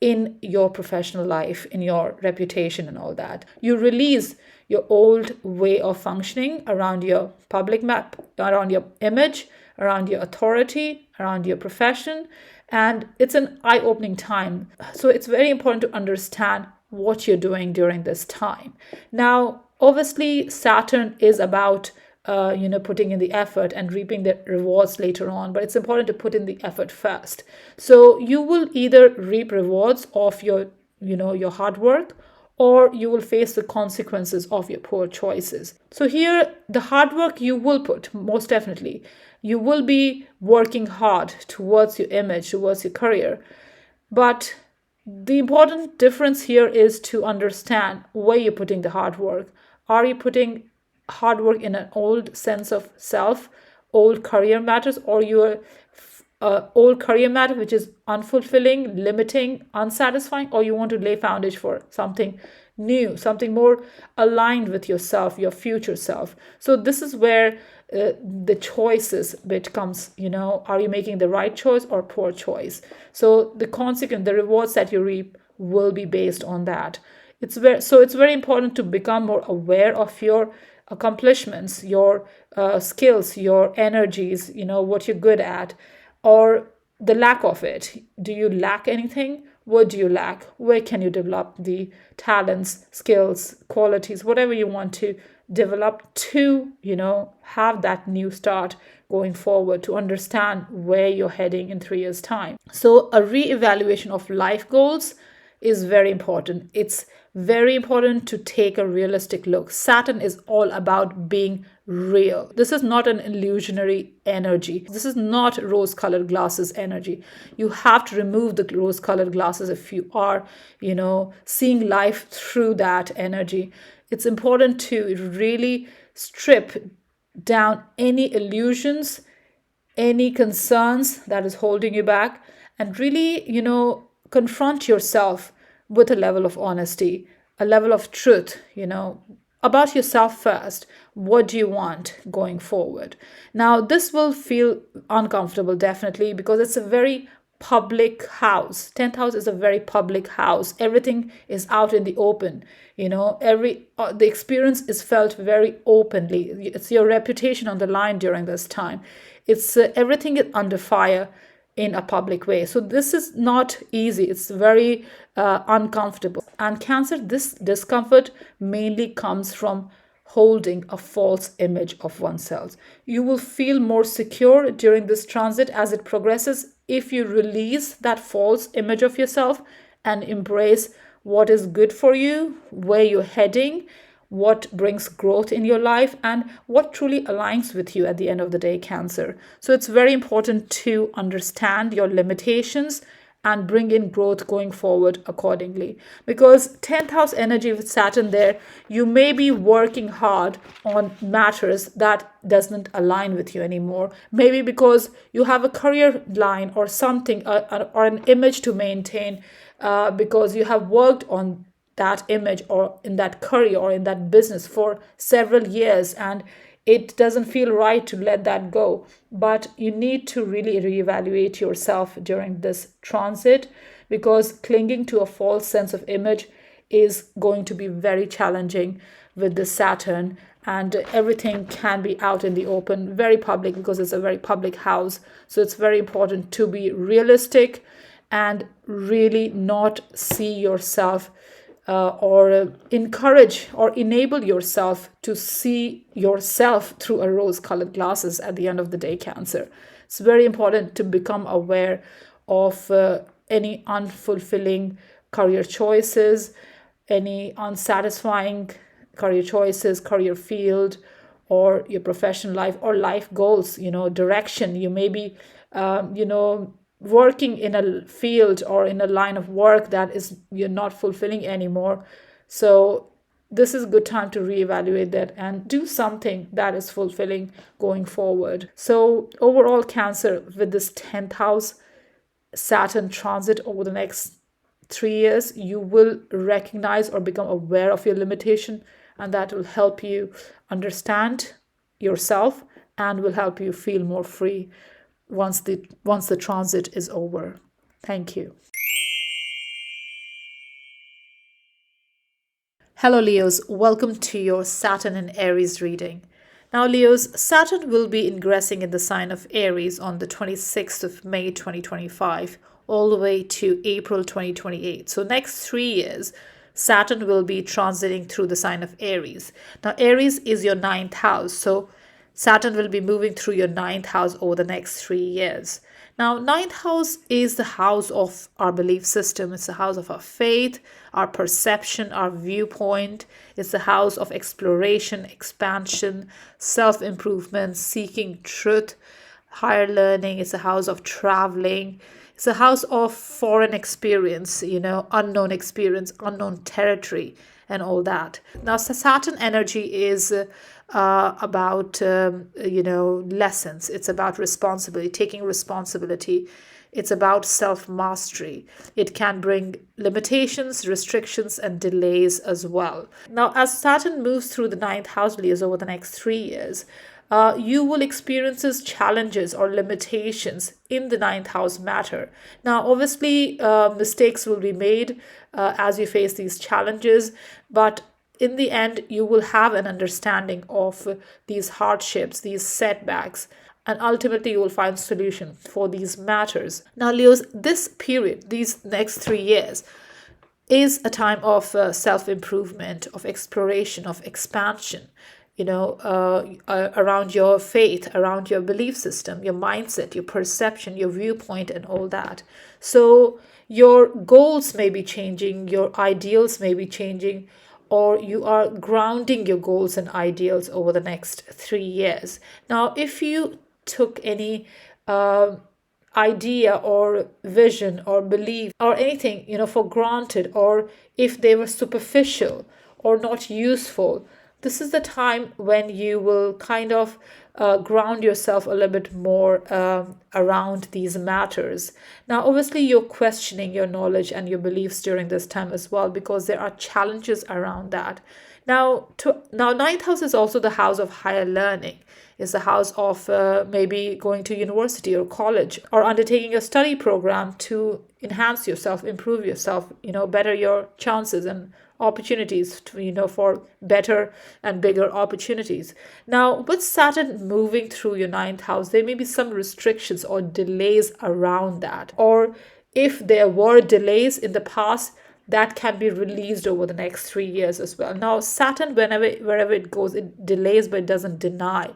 in your professional life, in your reputation, and all that. You release your old way of functioning around your public map, around your image, around your authority, around your profession. And it's an eye opening time. So it's very important to understand what you're doing during this time. Now, obviously, Saturn is about putting in the effort and reaping the rewards later on, but it's important to put in the effort first. So you will either reap rewards of your hard work, or you will face the consequences of your poor choices. So here, the hard work you will put, most definitely. You will be working hard towards your image, towards your career. But the important difference here is to understand where you're putting the hard work. Are you putting hard work in an old sense of self, old career matters, or your old career matter which is unfulfilling, limiting, unsatisfying, or you want to lay foundation for something new, something more aligned with yourself, your future self? So this is where the choices bit comes, are you making the right choice or poor choice? So the consequence, the rewards that you reap will be based on that. It's very important to become more aware of your accomplishments, your skills, your energies, what you're good at, or the lack of it. Do you lack anything? What do you lack? Where can you develop the talents, skills, qualities, whatever you want to develop to, have that new start going forward, to understand where you're heading in 3 years' time. So a re-evaluation of life goals is very important. It's very important to take a realistic look. Saturn is all about being real. This is not an illusionary energy. This is not rose-colored glasses energy. You have to remove the rose-colored glasses if you are, seeing life through that energy. It's important to really strip down any illusions, any concerns that is holding you back, and really, confront yourself with a level of honesty, a level of truth, about yourself first. What do you want going forward? Now, this will feel uncomfortable, definitely, because it's a very public house. 10th house is a very public house. Everything is out in the open. The experience is felt very openly. It's your reputation on the line during this time. It's everything is under fire in a public way. So this is not easy. It's very uncomfortable. And Cancer, this discomfort mainly comes from holding a false image of oneself. You will feel more secure during this transit as it progresses if you release that false image of yourself and embrace what is good for you, where you're heading, what brings growth in your life, and what truly aligns with you at the end of the day, Cancer. So it's very important to understand your limitations and bring in growth going forward accordingly. Because 10th house energy with Saturn there, you may be working hard on matters that doesn't align with you anymore. Maybe because you have a career line or something, or an image to maintain, because you have worked on that image or in that career or in that business for several years, and it doesn't feel right to let that go. But you need to really reevaluate yourself during this transit, because clinging to a false sense of image is going to be very challenging with the Saturn, and everything can be out in the open, very public, because it's a very public house. So it's very important to be realistic and really not see yourself or encourage or enable yourself to see yourself through a rose-colored glasses at the end of the day, Cancer. It's very important to become aware of any unfulfilling career choices, any unsatisfying career choices, career field, or your professional life or life goals, direction. You may be, working in a field or in a line of work that is you're not fulfilling anymore. So this is a good time to reevaluate that and do something that is fulfilling going forward. So overall, Cancer, with this 10th house Saturn transit over the next 3 years, you will recognize or become aware of your limitation, and that will help you understand yourself and will help you feel more free once the transit is over. Thank you. Hello, Leos. Welcome to your Saturn and Aries reading. Now, Leos, Saturn will be ingressing in the sign of Aries on the 26th of May 2025, all the way to April 2028. So, next 3 years, Saturn will be transiting through the sign of Aries. Now, Aries is your ninth house. So, Saturn will be moving through your ninth house over the next 3 years. Now, ninth house is the house of our belief system. It's the house of our faith, our perception, our viewpoint. It's the house of exploration, expansion, self-improvement, seeking truth, higher learning. It's a house of traveling. It's a house of foreign experience, unknown experience, unknown territory, and all that. Now, Saturn energy is about lessons. It's about responsibility, taking responsibility. It's about self-mastery. It can bring limitations, restrictions, and delays as well. Now, as Saturn moves through the ninth house, Leos, over the next 3 years, you will experience challenges or limitations in the ninth house matter. Now, obviously, mistakes will be made as you face these challenges, but in the end, you will have an understanding of these hardships, these setbacks, and ultimately you will find solution for these matters. Now, Leos, this period, these next 3 years, is a time of self-improvement, of exploration, of expansion, around your faith, around your belief system, your mindset, your perception, your viewpoint, and all that. So your goals may be changing, your ideals may be changing, or you are grounding your goals and ideals over the next 3 years. Now, if you took any idea or vision or belief or anything, for granted, or if they were superficial or not useful, this is the time when you will kind of ground yourself a little bit more around these matters. Now, obviously, you're questioning your knowledge and your beliefs during this time as well, because there are challenges around that. Now, ninth house is also the house of higher learning. It's the house of maybe going to university or college or undertaking a study program to enhance yourself, improve yourself, better your chances and opportunities to, for better and bigger opportunities. Now, with Saturn moving through your ninth house, there may be some restrictions or delays around that. Or if there were delays in the past, that can be released over the next 3 years as well. Now, Saturn, wherever it goes, it delays, but it doesn't deny.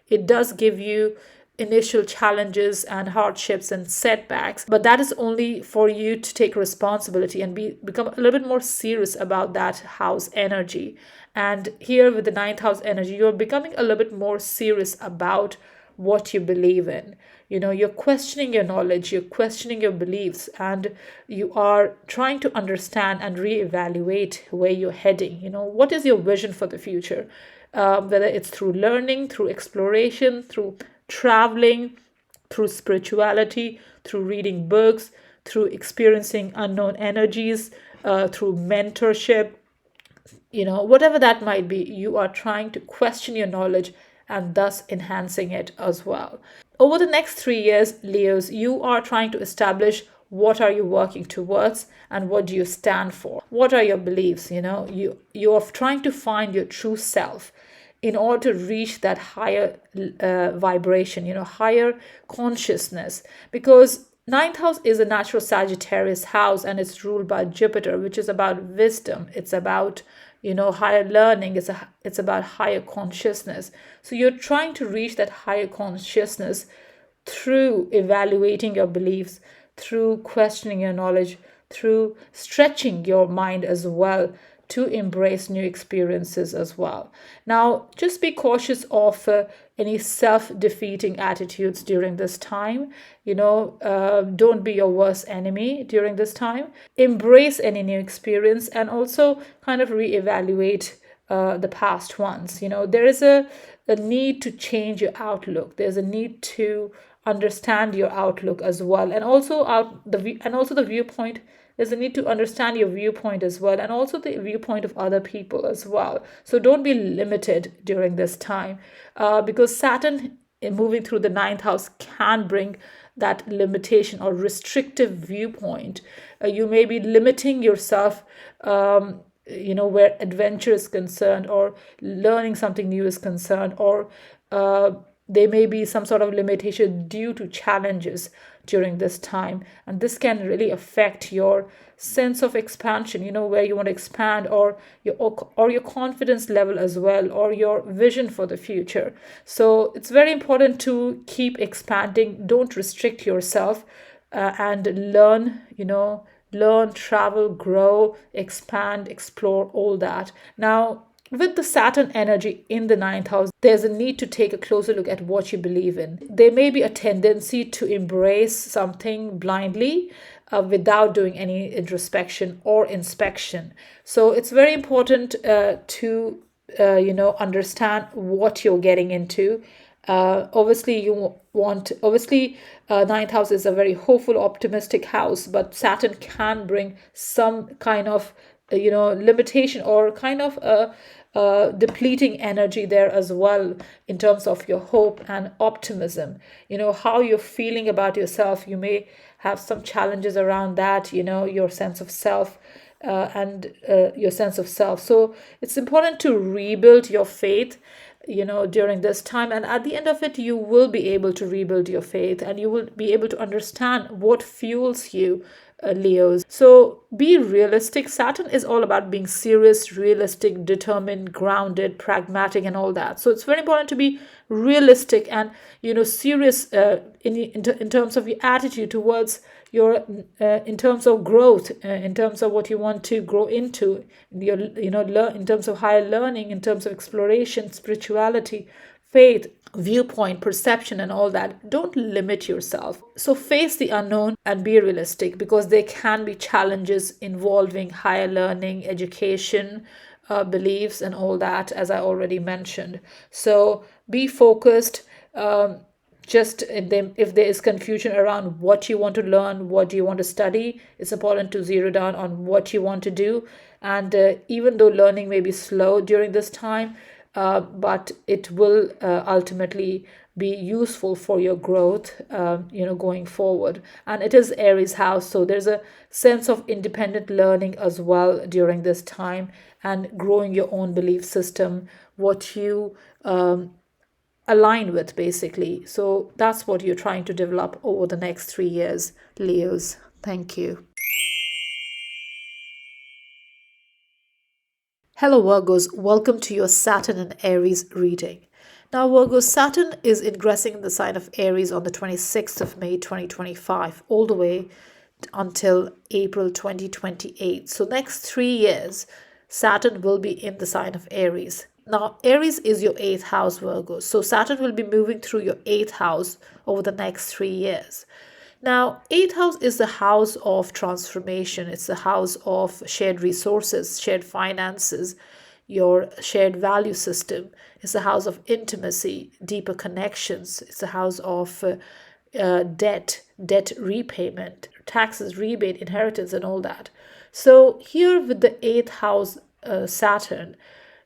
It does give you initial challenges and hardships and setbacks, but that is only for you to take responsibility and become a little bit more serious about that house energy. And here with the ninth house energy, you're becoming a little bit more serious about what you believe in. You're questioning your knowledge, you're questioning your beliefs, and you are trying to understand and reevaluate where you're heading. What is your vision for the future? Whether it's through learning, through exploration, through traveling, through spirituality, through reading books, through experiencing unknown energies, through mentorship, whatever that might be, you are trying to question your knowledge and thus enhancing it as well. Over the next 3 years, Leos, you are trying to establish what are you working towards and what do you stand for? What are your beliefs? You are trying to find your true self in order to reach that higher vibration, higher consciousness. Because ninth house is a natural Sagittarius house and it's ruled by Jupiter, which is about wisdom. It's about, higher learning. It's about higher consciousness. So you're trying to reach that higher consciousness through evaluating your beliefs, through questioning your knowledge, through stretching your mind as well, to embrace new experiences as well. Now, just be cautious of any self-defeating attitudes during this time. Don't be your worst enemy during this time. Embrace any new experience and also kind of reevaluate the past ones. There is a need to change your outlook. There's a need to understand your outlook as well, and also the viewpoint. There's a need to understand your viewpoint as well, and also the viewpoint of other people as well. So don't be limited during this time, because Saturn moving through the ninth house can bring that limitation or restrictive viewpoint. You may be limiting yourself, where adventure is concerned, or learning something new is concerned, or there may be some sort of limitation due to challenges during this time. And this can really affect your sense of expansion, where you want to expand, or your confidence level as well, or your vision for the future. So it's very important to keep expanding. Don't restrict yourself, and learn, travel, grow, expand, explore, all that. Now, with the Saturn energy in the ninth house, there's a need to take a closer look at what you believe in. There may be a tendency to embrace something blindly, without doing any introspection or inspection. So it's very important to understand what you're getting into. Obviously, ninth house is a very hopeful, optimistic house, but Saturn can bring some kind of limitation, or kind of depleting energy there as well, in terms of your hope and optimism. How you're feeling about yourself. You may have some challenges around that, your sense of self, and your sense of self. So it's important to rebuild your faith, during this time. And at the end of it, you will be able to rebuild your faith, and you will be able to understand what fuels you, Leos. So be realistic. Saturn is all about being serious, realistic, determined, grounded, pragmatic, and all that. So it's very important to be realistic and serious, in terms of your attitude towards your, in terms of growth, in terms of what you want to grow into, your in terms of higher learning, in terms of exploration, spirituality, faith, viewpoint, perception, and all that. Don't limit yourself. So face the unknown and be realistic, because there can be challenges involving higher learning, education, beliefs, and all that, as I already mentioned. So be focused. If there is confusion around what you want to learn, what do you want to study, it's important to zero down on what you want to do. And even though learning may be slow during this time, but it will ultimately be useful for your growth, going forward. And it is Aries house, so there's a sense of independent learning as well during this time, and growing your own belief system, what you align with, basically. So that's what you're trying to develop over the next 3 years, Leos. Thank you. Hello, Virgos. Welcome to your Saturn and Aries reading. Now, Virgos, Saturn is ingressing in the sign of Aries on the 26th of May 2025, all the way until April 2028. So next 3 years, Saturn will be in the sign of Aries. Now, Aries is your 8th house, Virgo. So Saturn will be moving through your 8th house over the next 3 years. Now, 8th house is the house of transformation. It's the house of shared resources, shared finances, your shared value system. It's the house of intimacy, deeper connections. It's the house of debt repayment, taxes, rebate, inheritance, and all that. So here with the 8th house Saturn,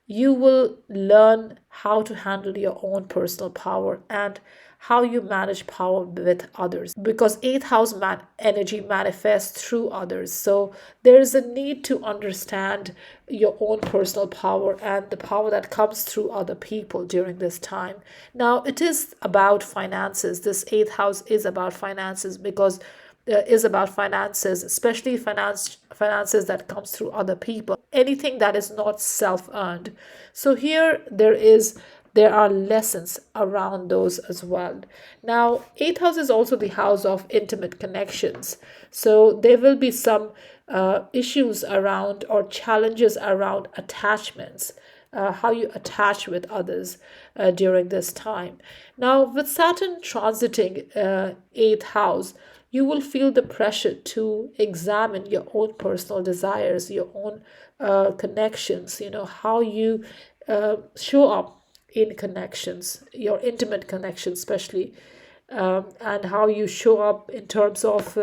you will learn how to handle your own personal power and how you manage power with others, because 8th house energy manifests through others. So there is a need to understand your own personal power and the power that comes through other people during this time. Now, it is about finances. This 8th house is about finances, because especially finances that comes through other people, anything that is not self-earned. So here there are lessons around those as well. Now, 8th house is also the house of intimate connections. So there will be some issues around, or challenges around, attachments, how you attach with others during this time. Now, with Saturn transiting 8th house, you will feel the pressure to examine your own personal desires, your own connections, how you show up in connections, your intimate connections, especially, and how you show up in terms of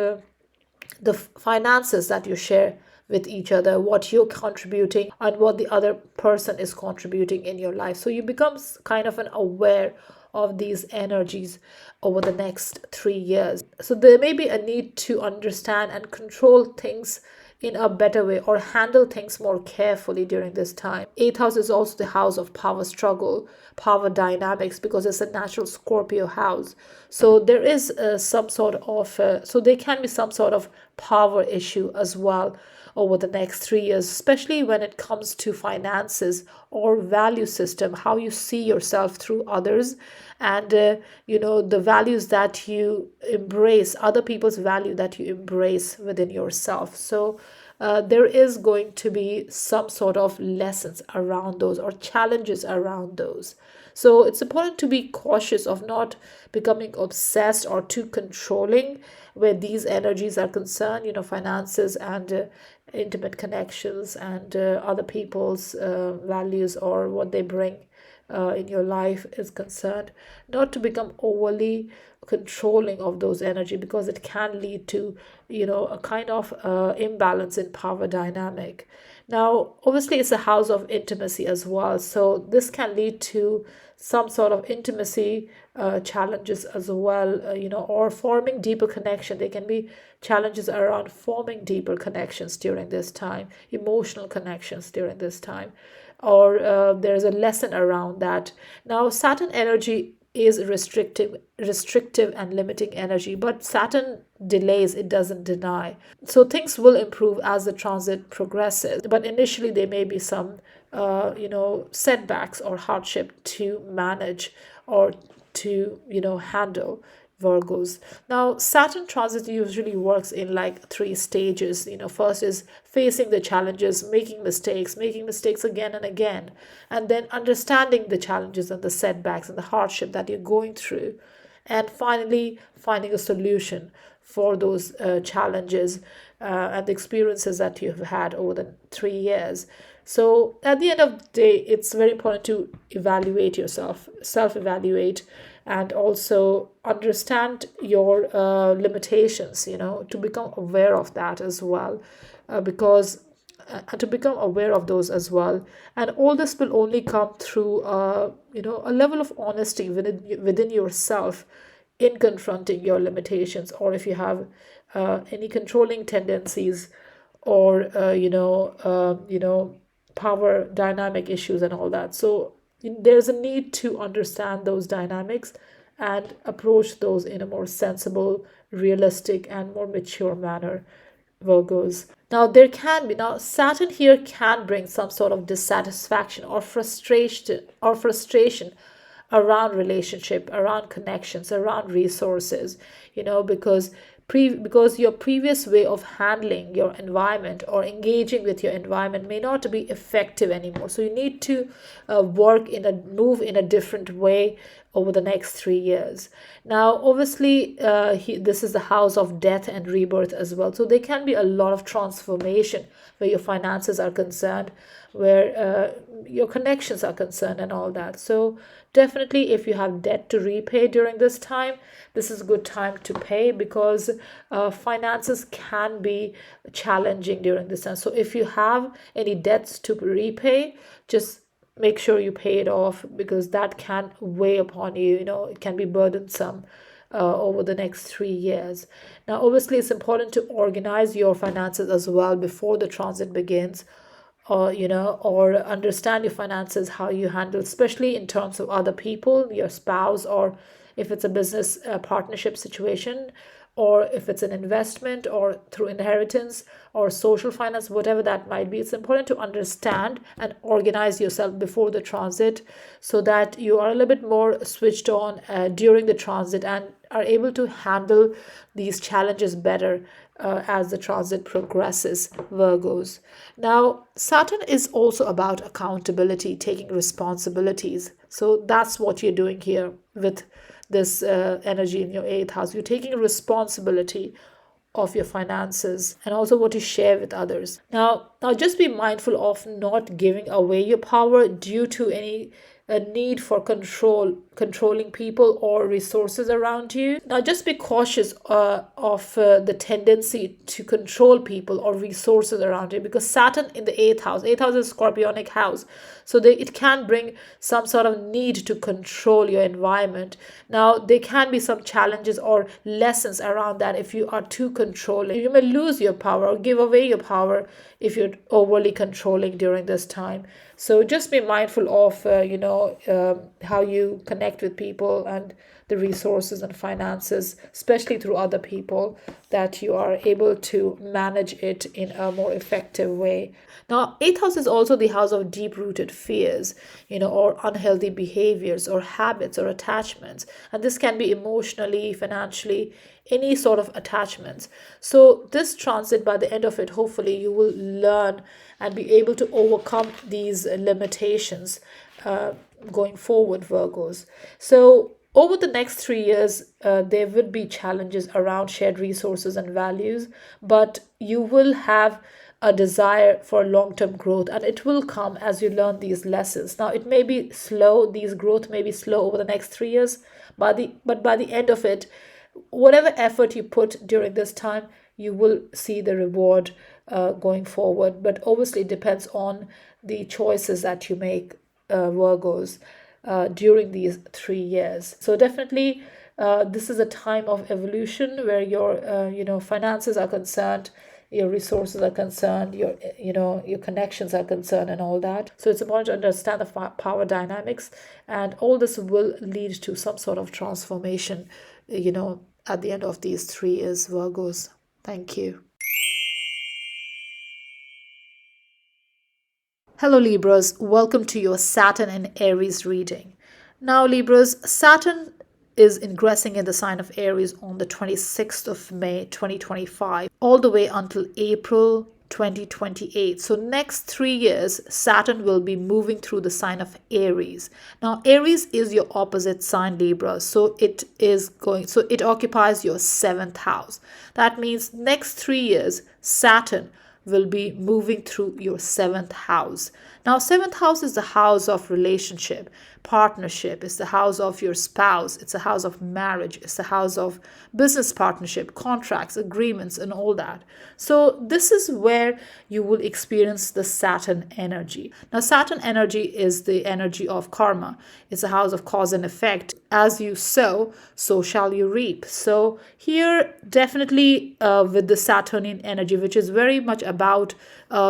the finances that you share with each other, what you're contributing and what the other person is contributing in your life. So you become kind of an aware of these energies over the next 3 years. So there may be a need to understand and control things in a better way, or handle things more carefully during this time. Eighth house is also the house of power struggle, power dynamics, because it's a natural Scorpio house. So there is some sort of, so there can be some sort of power issue as well over the next 3 years, especially when it comes to finances or value system, how you see yourself through others, and the values that you embrace, other people's value that you embrace within yourself. So there is going to be some sort of lessons around those, or challenges around those. So it's important to be cautious of not becoming obsessed or too controlling where these energies are concerned, finances and intimate connections and other people's values or what they bring in your life is concerned. Not to become overly controlling of those energy, because it can lead to a kind of imbalance in power dynamic. Now obviously it's a house of intimacy as well, so this can lead to some sort of intimacy challenges as well, or forming deeper connection. There can be challenges around forming deeper connections during this time, emotional connections during this time, or there's a lesson around that. Now Saturn energy is restrictive and limiting energy, but Saturn delays, it doesn't deny. So things will improve as the transit progresses, but initially there may be some setbacks or hardship to manage or to handle, Virgos. Now Saturn transit usually works in like 3 stages. First is facing the challenges, making mistakes again and again, and then understanding the challenges and the setbacks and the hardship that you're going through, and finally finding a solution for those challenges and the experiences that you've had over the 3 years. So at the end of the day, it's very important to evaluate yourself, self-evaluate, and also understand your limitations, to become aware of that as well, because and to become aware of those as well. And all this will only come through a level of honesty within yourself in confronting your limitations, or if you have any controlling tendencies, or power dynamic issues and all that. So there's a need to understand those dynamics and approach those in a more sensible, realistic, and more mature manner, Virgos. Now Saturn here can bring some sort of dissatisfaction or frustration around relationship, around connections, around resources, because your previous way of handling your environment or engaging with your environment may not be effective anymore. So you need to move in a different way over the next 3 years. Now obviously this is the house of death and rebirth as well, so there can be a lot of transformation where your finances are concerned, where your connections are concerned and all that. So definitely if you have debt to repay during this time, this is a good time to pay, because finances can be challenging during this time. So if you have any debts to repay, just make sure you pay it off, because that can weigh upon you. It can be burdensome over the next 3 years. Now obviously it's important to organize your finances as well before the transit begins, or understand your finances, how you handle, especially in terms of other people, your spouse, or if it's a business partnership situation, or if it's an investment or through inheritance or social finance, whatever that might be. It's important to understand and organize yourself before the transit, so that you are a little bit more switched on during the transit and are able to handle these challenges better as the transit progresses, Virgos. Now Saturn is also about accountability, taking responsibilities. So that's what you're doing here with this energy in your eighth house. You're taking responsibility of your finances and also what you share with others. Now just be mindful of not giving away your power due to any a need for controlling people or resources around you. Now just be cautious of the tendency to control people or resources around you, because Saturn in the eighth house is scorpionic house, so it can bring some sort of need to control your environment. Now there can be some challenges or lessons around that. If you are too controlling, you may lose your power or give away your power if you're overly controlling during this time. So just be mindful of how you connect with people and the resources and finances, especially through other people, that you are able to manage it in a more effective way. Now, eighth house is also the house of deep-rooted fears, or unhealthy behaviors or habits or attachments. And this can be emotionally, financially, any sort of attachments. So this transit, by the end of it, hopefully you will learn and be able to overcome these limitations going forward, Virgos. So over the next 3 years, there would be challenges around shared resources and values, but you will have a desire for long-term growth, and it will come as you learn these lessons. Now, it may be slow, these growth may be slow over the next 3 years, but by the end of it, whatever effort you put during this time, you will see the reward going forward. But obviously, it depends on the choices that you make, Virgos, during these 3 years. So definitely, this is a time of evolution where your finances are concerned, your resources are concerned, your connections are concerned, and all that. So it's important to understand the power dynamics, and all this will lead to some sort of transformation, at the end of these 3 years, Virgos. Thank you. Hello, Libras. Welcome to your Saturn in Aries reading. Now, Libras, Saturn is ingressing in the sign of Aries on the 26th of May 2025, all the way until April 2028. So next 3 years, Saturn will be moving through the sign of Aries. Now, Aries is your opposite sign, Libra. So it occupies your 7th house. That means next 3 years, Saturn will be moving through your 7th house. Now, 7th house is the house of relationship, partnership. It's the house of your spouse. It's a house of marriage. It's the house of business partnership, contracts, agreements, and all that. So this is where you will experience the Saturn energy. Now, Saturn energy is the energy of karma. It's a house of cause and effect. As you sow, so shall you reap. So here, definitely with the Saturnian energy, which is very much about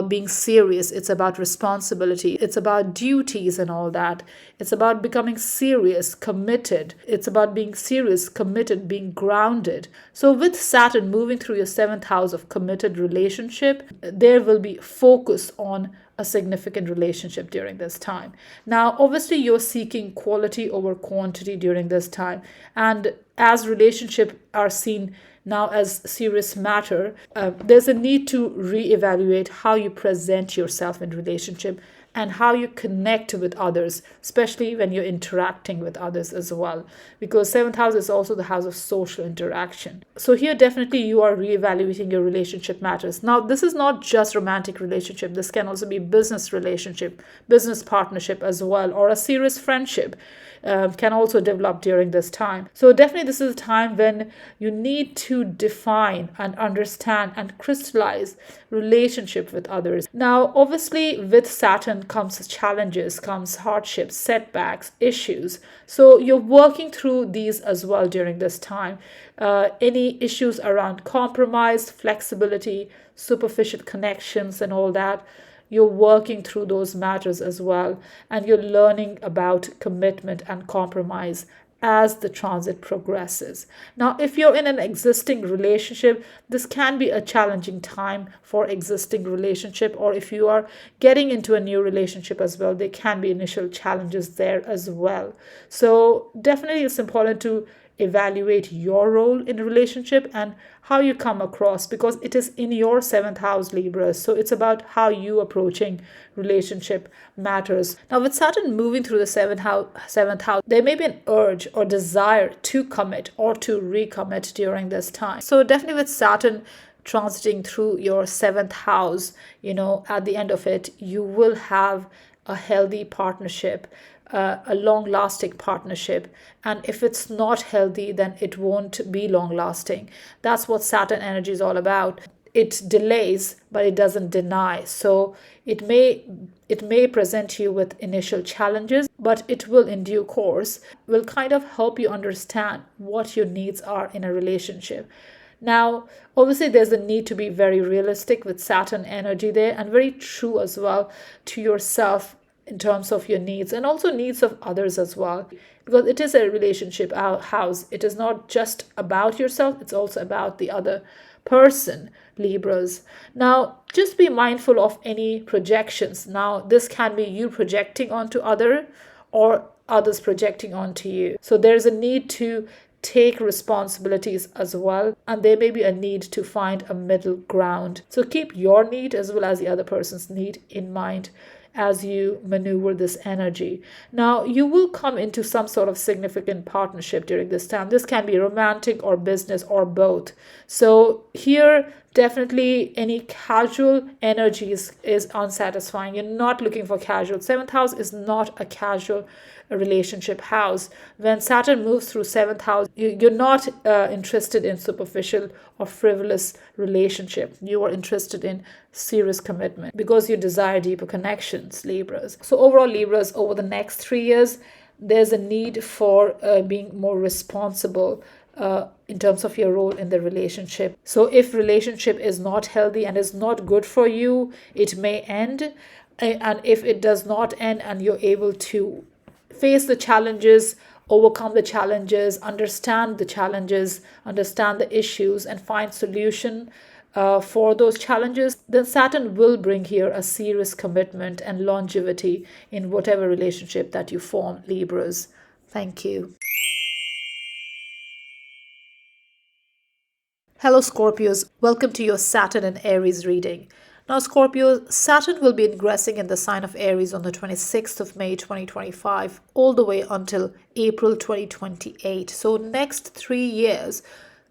being serious. It's about responsibility. It's about duties and all that. It's about becoming serious, committed. It's about being serious, committed, being grounded. So with Saturn moving through your 7th house of committed relationship, there will be focus on a significant relationship during this time. Now, obviously, you're seeking quality over quantity during this time. And as relationships are seen now as serious matter, there's a need to reevaluate how you present yourself in relationship and how you connect with others, especially when you're interacting with others as well, because 7th house is also the house of social interaction. So here definitely you are reevaluating your relationship matters. Now, this is not just romantic relationship. This can also be business relationship, business partnership as well, or a serious friendship. Can also develop during this time. So definitely this is a time when you need to define and understand and crystallize relationship with others. Now, obviously, with Saturn comes challenges, comes hardships, setbacks, issues. So you're working through these as well during this time. Any issues around compromise, flexibility, superficial connections, and all that, you're working through those matters as well, and you're learning about commitment and compromise as the transit progresses. Now, if you're in an existing relationship, this can be a challenging time for existing relationship, or if you are getting into a new relationship as well, there can be initial challenges there as well. So definitely it's important to evaluate your role in a relationship and how you come across, because it is in your seventh house, Libra. So it's about how you approaching relationship matters. Now, with Saturn moving through the seventh house, there may be an urge or desire to commit or to recommit during this time. So definitely with Saturn transiting through your seventh house, at the end of it, you will have a healthy partnership, a long lasting partnership. And if it's not healthy, then it won't be long lasting. That's what Saturn energy is all about. It delays, but it doesn't deny. So it may present you with initial challenges, but it will in due course will kind of help you understand what your needs are in a relationship. Now, obviously, there's a need to be very realistic with Saturn energy there, and very true as well to yourself in terms of your needs and also needs of others as well, because it is a relationship house. It is not just about yourself, it's also about the other person, Libras. Now, just be mindful of any projections. Now, this can be you projecting onto other or others projecting onto you. So there's a need to take responsibilities as well, and there may be a need to find a middle ground. So keep your need as well as the other person's need in mind as you maneuver this energy. Now, you will come into some sort of significant partnership during this time. This can be romantic or business or both. So here, definitely any casual energies is unsatisfying. You're not looking for casual. Seventh house is not a casual relationship house. When Saturn moves through seventh house, you're not interested in superficial or frivolous relationship. You are interested in serious commitment because you desire deeper connections, Libras. So overall, Libras, over the next 3 years, there's a need for being more responsible in terms of your role in the relationship. So if relationship is not healthy and is not good for you, it may end. And if it does not end and you're able to face the challenges, overcome the challenges, understand the issues, and find solution for those challenges, then Saturn will bring here a serious commitment and longevity in whatever relationship that you form, Libras. Thank you. Hello, Scorpios. Welcome to your Saturn and Aries reading. Now, Scorpio, Saturn will be ingressing in the sign of Aries on the 26th of May 2025, all the way until April 2028. So next 3 years,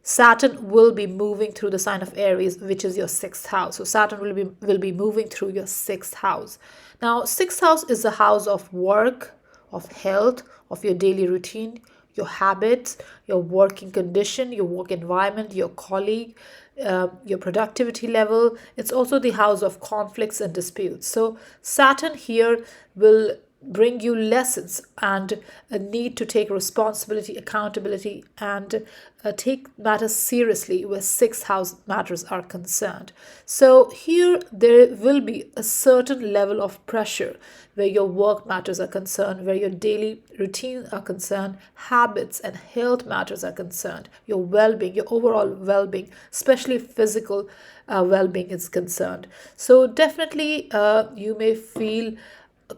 Saturn will be moving through the sign of Aries, which is your sixth house. So Saturn will be moving through your sixth house. Now, sixth house is the house of work, of health, of your daily routine, your habits, your working condition, your work environment, your colleague, your productivity level. It's also the house of conflicts and disputes. So Saturn here will bring you lessons and a need to take responsibility, accountability, and take matters seriously where sixth house matters are concerned. So here there will be a certain level of pressure where your work matters are concerned, where your daily routines are concerned, habits and health matters are concerned, your well-being, your overall well-being, especially physical well-being is concerned. So definitely you may feel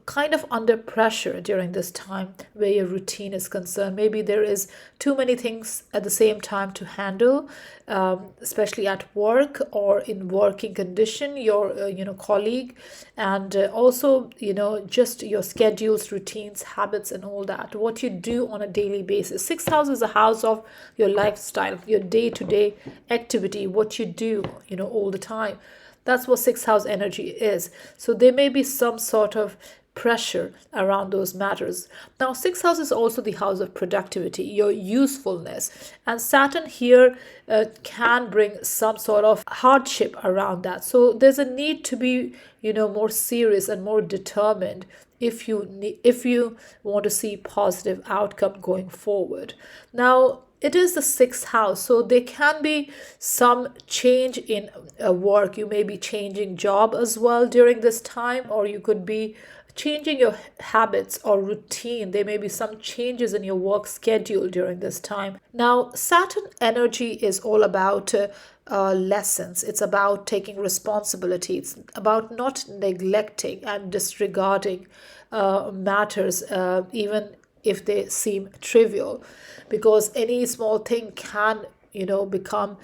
kind of under pressure during this time where your routine is concerned. Maybe there is too many things at the same time to handle, especially at work or in working condition, your colleague, and also just your schedules, routines, habits, and all that, what you do on a daily basis. Sixth house is a house of your lifestyle, your day-to-day activity, what you do all the time. That's what sixth house energy is. So there may be some sort of pressure around those matters. Now, sixth house is also the house of productivity, your usefulness. And Saturn here can bring some sort of hardship around that. So there's a need to be, more serious and more determined if you want to see positive outcome going forward. Now, it is the sixth house, so there can be some change in work. You may be changing job as well during this time, or you could be changing your habits or routine. There may be some changes in your work schedule during this time. Now, Saturn energy is all about lessons. It's about taking responsibility. It's about not neglecting and disregarding matters, even if they seem trivial, because any small thing can, become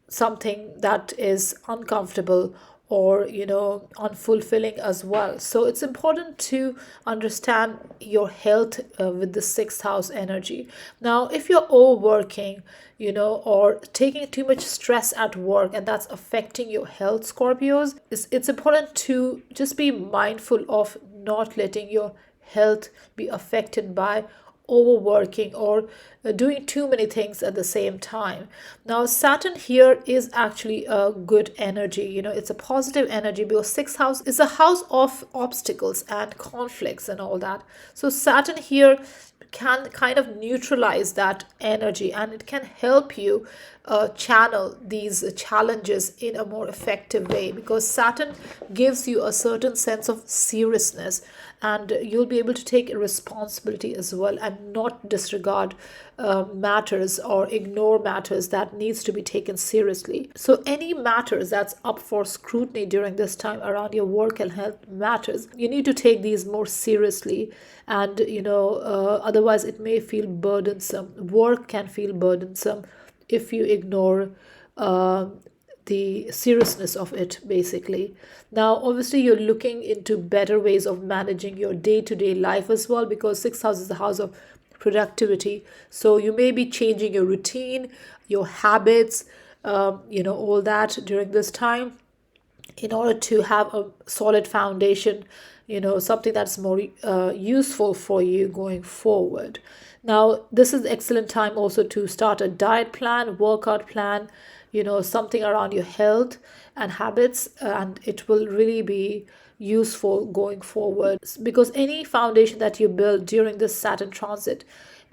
something that is uncomfortable or unfulfilling as well. So it's important to understand your health with the sixth house energy. Now if you're overworking, or taking too much stress at work, and that's affecting your health, Scorpios, it's important to just be mindful of not letting your health be affected by overworking or doing too many things at the same time. Now Saturn here is actually a good energy, it's a positive energy, because sixth house is a house of obstacles and conflicts and all that. So Saturn here can kind of neutralize that energy, and it can help you channel these challenges in a more effective way, because Saturn gives you a certain sense of seriousness, and you'll be able to take responsibility as well and not disregard matters or ignore matters that needs to be taken seriously. So any matters that's up for scrutiny during this time around your work and health matters, you need to take these more seriously, and otherwise it may feel burdensome. Work can feel burdensome if you ignore the seriousness of it, basically. Now obviously you're looking into better ways of managing your day-to-day life as well, because sixth house is the house of productivity. So you may be changing your routine, your habits, all that during this time, in order to have a solid foundation, something that's more useful for you going forward. Now this is excellent time also to start a diet plan, workout plan, something around your health and habits, and it will really be useful going forward, because any foundation that you build during this Saturn transit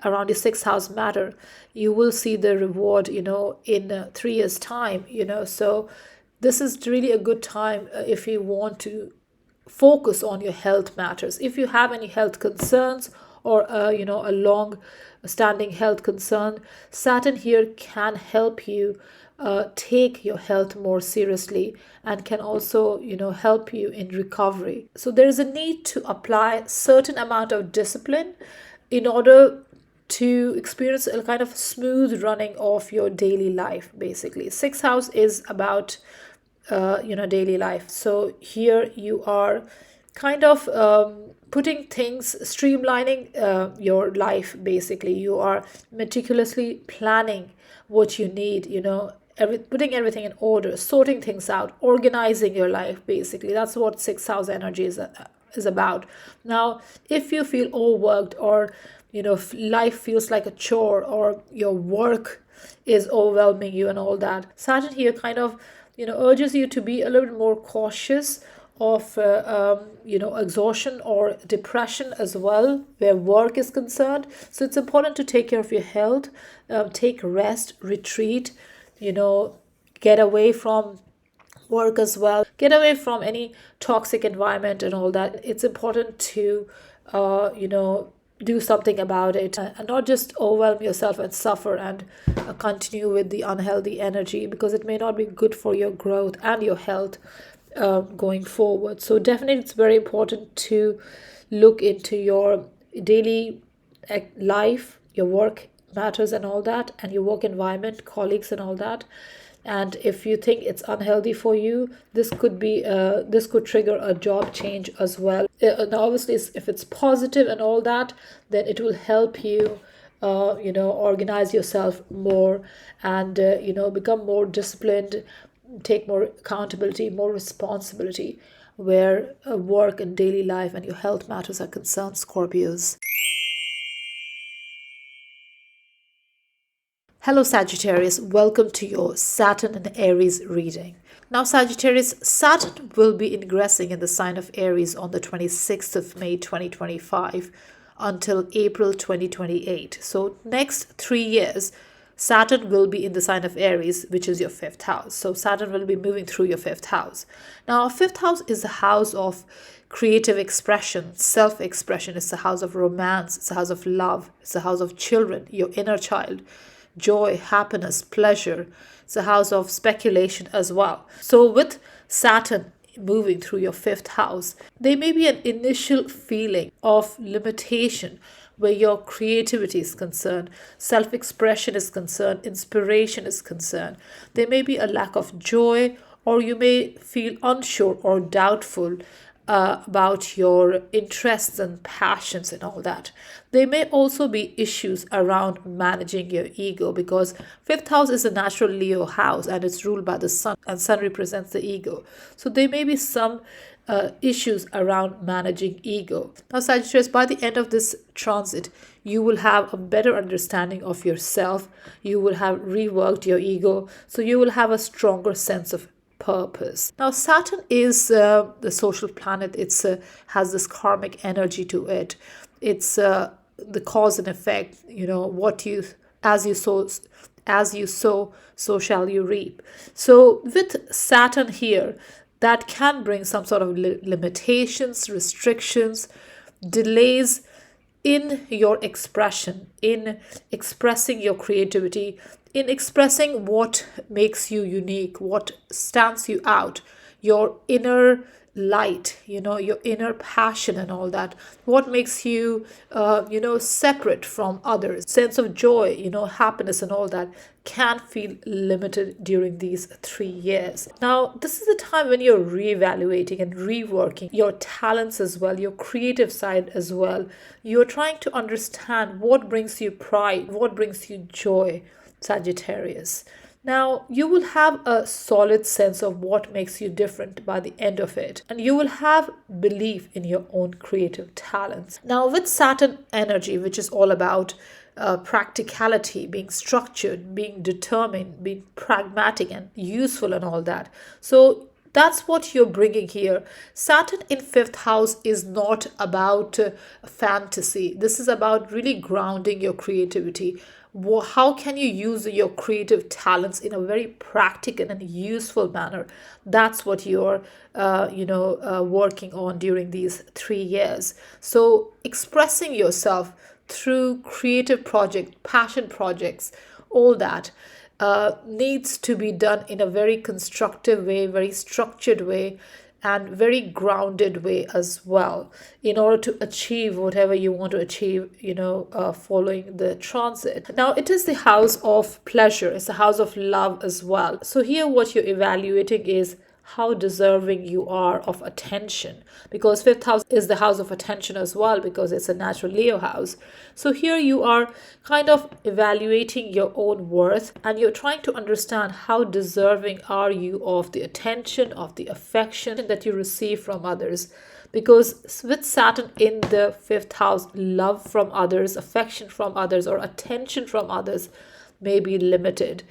around your sixth house matter, you will see the reward, in 3 years time, so this is really a good time if you want to focus on your health matters. If you have any health concerns, or a long standing health concern, Saturn here can help you take your health more seriously, and can also help you in recovery. So there is a need to apply certain amount of discipline in order to experience a kind of smooth running of your daily life, basically. Sixth house is about daily life. So here you are kind of putting things, streamlining your life, basically. You are meticulously planning what you need, putting everything in order, sorting things out, organizing your life, basically. That's what sixth house energy is about. Now if you feel overworked, or life feels like a chore, or your work is overwhelming you and all that, Saturn here kind of urges you to be a little bit more cautious of exhaustion or depression as well, where work is concerned. So it's important to take care of your health, take rest, retreat, get away from work as well, get away from any toxic environment and all that. It's important to do something about it, and not just overwhelm yourself and suffer and continue with the unhealthy energy, because it may not be good for your growth and your health going forward. So definitely it's very important to look into your daily life, your work matters and all that, and your work environment, colleagues and all that. And if you think it's unhealthy for you, this could trigger a job change as well. And obviously if it's positive and all that, then it will help you organize yourself more, and become more disciplined, take more accountability, more responsibility, where work and daily life and your health matters are concerned, Scorpios. Hello Sagittarius, welcome to your Saturn and Aries reading. Now Sagittarius, Saturn will be ingressing in the sign of Aries on the 26th of May 2025 until April 2028. So next 3 years, Saturn will be in the sign of Aries, which is your fifth house. So Saturn will be moving through your fifth house. Now fifth house is the house of creative expression, self-expression. It's the house of romance. It's the house of love. It's the house of children, your inner child, joy, happiness, pleasure. It's a house of speculation as well. So with Saturn moving through your fifth house, there may be an initial feeling of limitation where your creativity is concerned, self expression is concerned, inspiration is concerned. There may be a lack of joy, or you may feel unsure or doubtful about your interests and passions and all that. There may also be issues around managing your ego, because fifth house is a natural Leo house and it's ruled by the sun, and sun represents the ego. So there may be some issues around managing ego. Now, Sagittarius, by the end of this transit, you will have a better understanding of yourself. You will have reworked your ego. So you will have a stronger sense of purpose. Now, Saturn is the social planet. It's has this karmic energy to it. It's the cause and effect. What you as you sow, so shall you reap. So with Saturn here, that can bring some sort of limitations, restrictions, delays in your expression, in expressing your creativity, in expressing what makes you unique, what stands you out, your inner light, your inner passion and all that, what makes you separate from others, sense of joy, happiness and all that can feel limited during these 3 years. Now, this is the time when you're reevaluating and reworking your talents as well, your creative side as well. You're trying to understand what brings you pride, what brings you joy, Sagittarius. Now, you will have a solid sense of what makes you different by the end of it, and you will have belief in your own creative talents. Now, with Saturn energy, which is all about practicality, being structured, being determined, being pragmatic and useful and all that. So that's what you're bringing here. Saturn in fifth house is not about fantasy. This is about really grounding your creativity. How can you use your creative talents in a very practical and useful manner? That's what you're working on during these 3 years. So expressing yourself through creative projects, passion projects, all that needs to be done in a very constructive way, very structured way, and very grounded way as well, in order to achieve whatever you want to achieve, following the transit. Now, it is the house of pleasure, it's the house of love as well. So here what you're evaluating is how deserving you are of attention, because fifth house is the house of attention as well, because it's a natural Leo house. So here you are kind of evaluating your own worth, and you're trying to understand how deserving are you of the attention, of the affection that you receive from others. Because with Saturn in the fifth house, love from others, affection from others, or attention from others may be limited.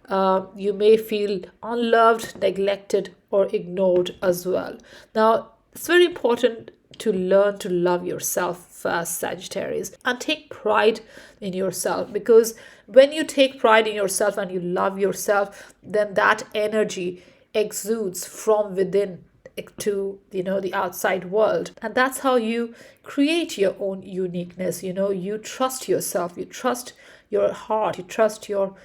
You may feel unloved, neglected, or ignored as well. Now, it's very important to learn to love yourself first, Sagittarius, and take pride in yourself, because when you take pride in yourself and you love yourself, then that energy exudes from within to the outside world, and that's how you create your own uniqueness. You trust yourself, you trust your heart, you trust your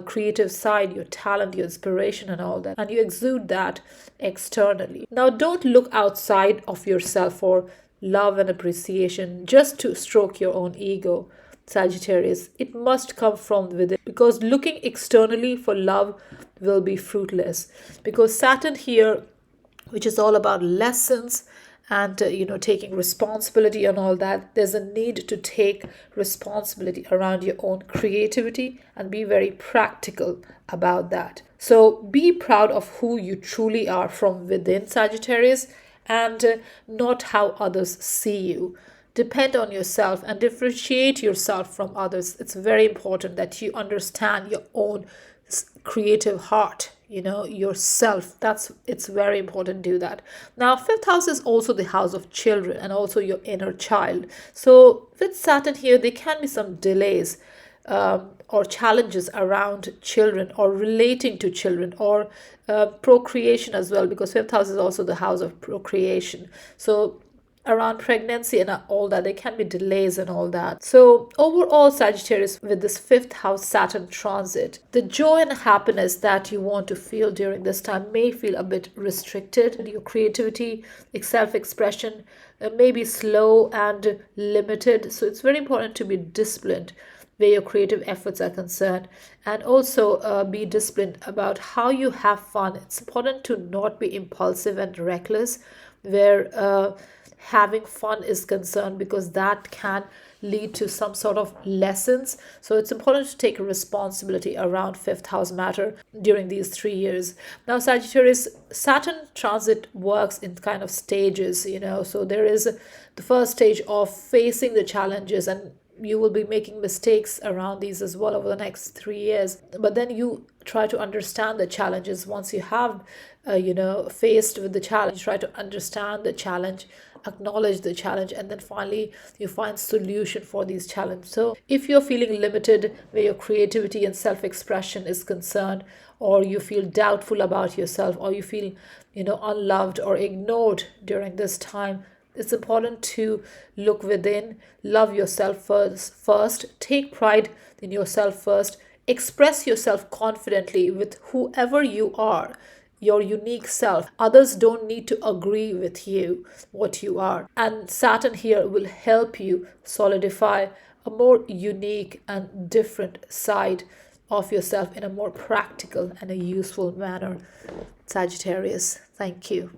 creative side, your talent, your inspiration and all that, and you exude that externally. Now, don't look outside of yourself for love and appreciation just to stroke your own ego, Sagittarius. It must come from within, because looking externally for love will be fruitless, because Saturn here, which is all about lessons and taking responsibility and all that, there's a need to take responsibility around your own creativity and be very practical about that. So be proud of who you truly are from within, Sagittarius, and not how others see you. Depend on yourself and differentiate yourself from others. It's very important that you understand your own creative heart, yourself. It's very important to do that. Now, fifth house is also the house of children and also your inner child. So with Saturn here, there can be some delays or challenges around children or relating to children, or procreation as well, because fifth house is also the house of procreation. So around pregnancy and all that. There can be delays and all that. So overall, Sagittarius, with this fifth house Saturn transit, the joy and happiness that you want to feel during this time may feel a bit restricted. Your creativity, self-expression may be slow and limited. So it's very important to be disciplined where your creative efforts are concerned, and also be disciplined about how you have fun. It's important to not be impulsive and reckless where having fun is concerned, because that can lead to some sort of lessons. So it's important to take responsibility around fifth house matter during these 3 years. Now, Sagittarius, Saturn transit works in kind of stages, so there is the first stage of facing the challenges, and you will be making mistakes around these as well over the next 3 years. But then you try to understand the challenges once you have, faced with the challenge. Try to understand the challenge, acknowledge the challenge, and then finally you find solution for these challenges. So if you're feeling limited where your creativity and self-expression is concerned, or you feel doubtful about yourself, or you feel, unloved or ignored during this time, it's important to look within, love yourself first, take pride in yourself first, express yourself confidently with whoever you are, your unique self. Others don't need to agree with you, what you are. And Saturn here will help you solidify a more unique and different side of yourself in a more practical and a useful manner. Sagittarius, thank you.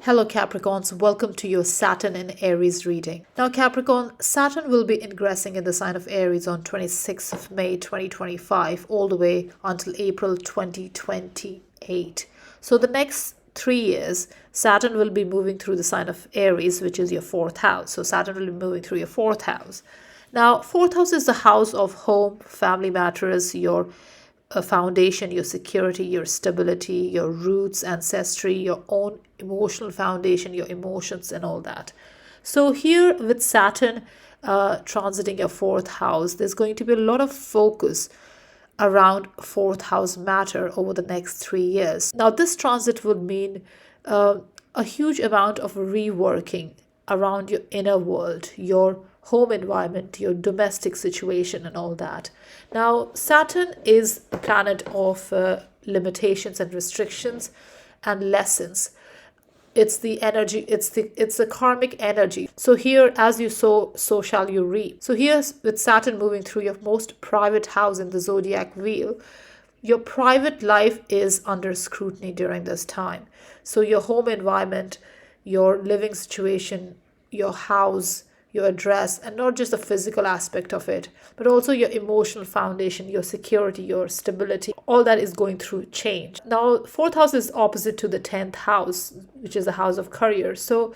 Hello Capricorns, welcome to your Saturn in Aries reading. Now Capricorn, Saturn will be ingressing in the sign of Aries on 26th of May 2025 all the way until April 2028. So the next 3 years, Saturn will be moving through the sign of Aries, which is your fourth house. So Saturn will be moving through your fourth house. Now, fourth house is the house of home, family matters, your foundation, your security, your stability, your roots, ancestry, your own emotional foundation, your emotions and all that. So here with Saturn transiting your fourth house, there's going to be a lot of focus around fourth house matter over the next 3 years. Now this transit would mean a huge amount of reworking around your inner world, your home environment, your domestic situation and all that. Now Saturn is the planet of limitations and restrictions and lessons. It's the energy, it's the karmic energy. So here, as you sow, so shall you reap. So here's with Saturn moving through your most private house in the zodiac wheel, your private life is under scrutiny during this time. So your home environment, your living situation, your house, your address, and not just the physical aspect of it, but also your emotional foundation, your security, your stability, all that is going through change. Now, fourth house is opposite to the 10th house, which is the house of career. So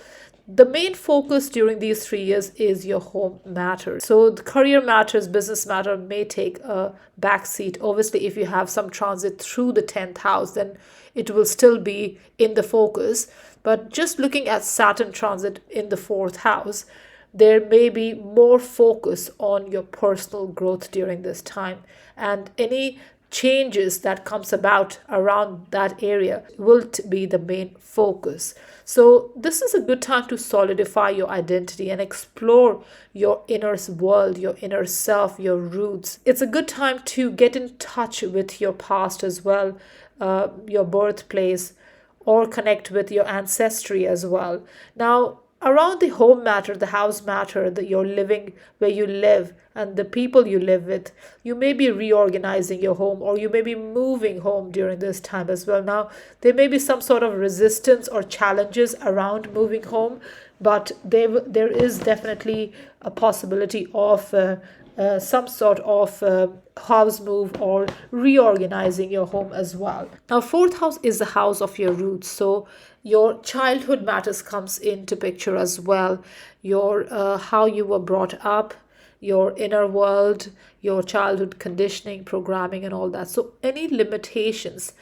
the main focus during these 3 years is your home matters. So the career matters, business matter may take a backseat. Obviously, if you have some transit through the 10th house, then it will still be in the focus. But just looking at Saturn transit in the fourth house, there may be more focus on your personal growth during this time, and any changes that comes about around that area will be the main focus. So this is a good time to solidify your identity and explore your inner world, your inner self, your roots. It's a good time to get in touch with your past as well, your birthplace, or connect with your ancestry as well. Now, around the home matter, the house matter, that you're living, where you live, and the people you live with, you may be reorganizing your home, or you may be moving home during this time as well. Now, there may be some sort of resistance or challenges around moving home, but there is definitely a possibility of some sort of house move or reorganizing your home as well. Now, fourth house is the house of your roots. So your childhood matters comes into picture as well. Your how you were brought up, your inner world, your childhood conditioning, programming and all that. So any limitations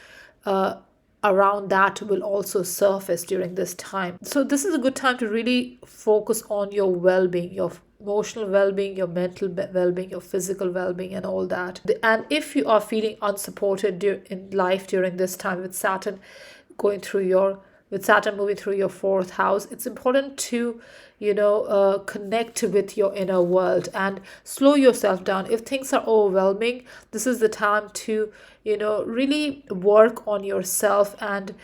around that will also surface during this time. So this is a good time to really focus on your well-being, your emotional well-being, your mental well-being, your physical well-being and all that. And if you are feeling unsupported in life during this time with Saturn, going through your with Saturn moving through your fourth house, it's important to, connect with your inner world and slow yourself down. If things are overwhelming, this is the time to, really work on yourself and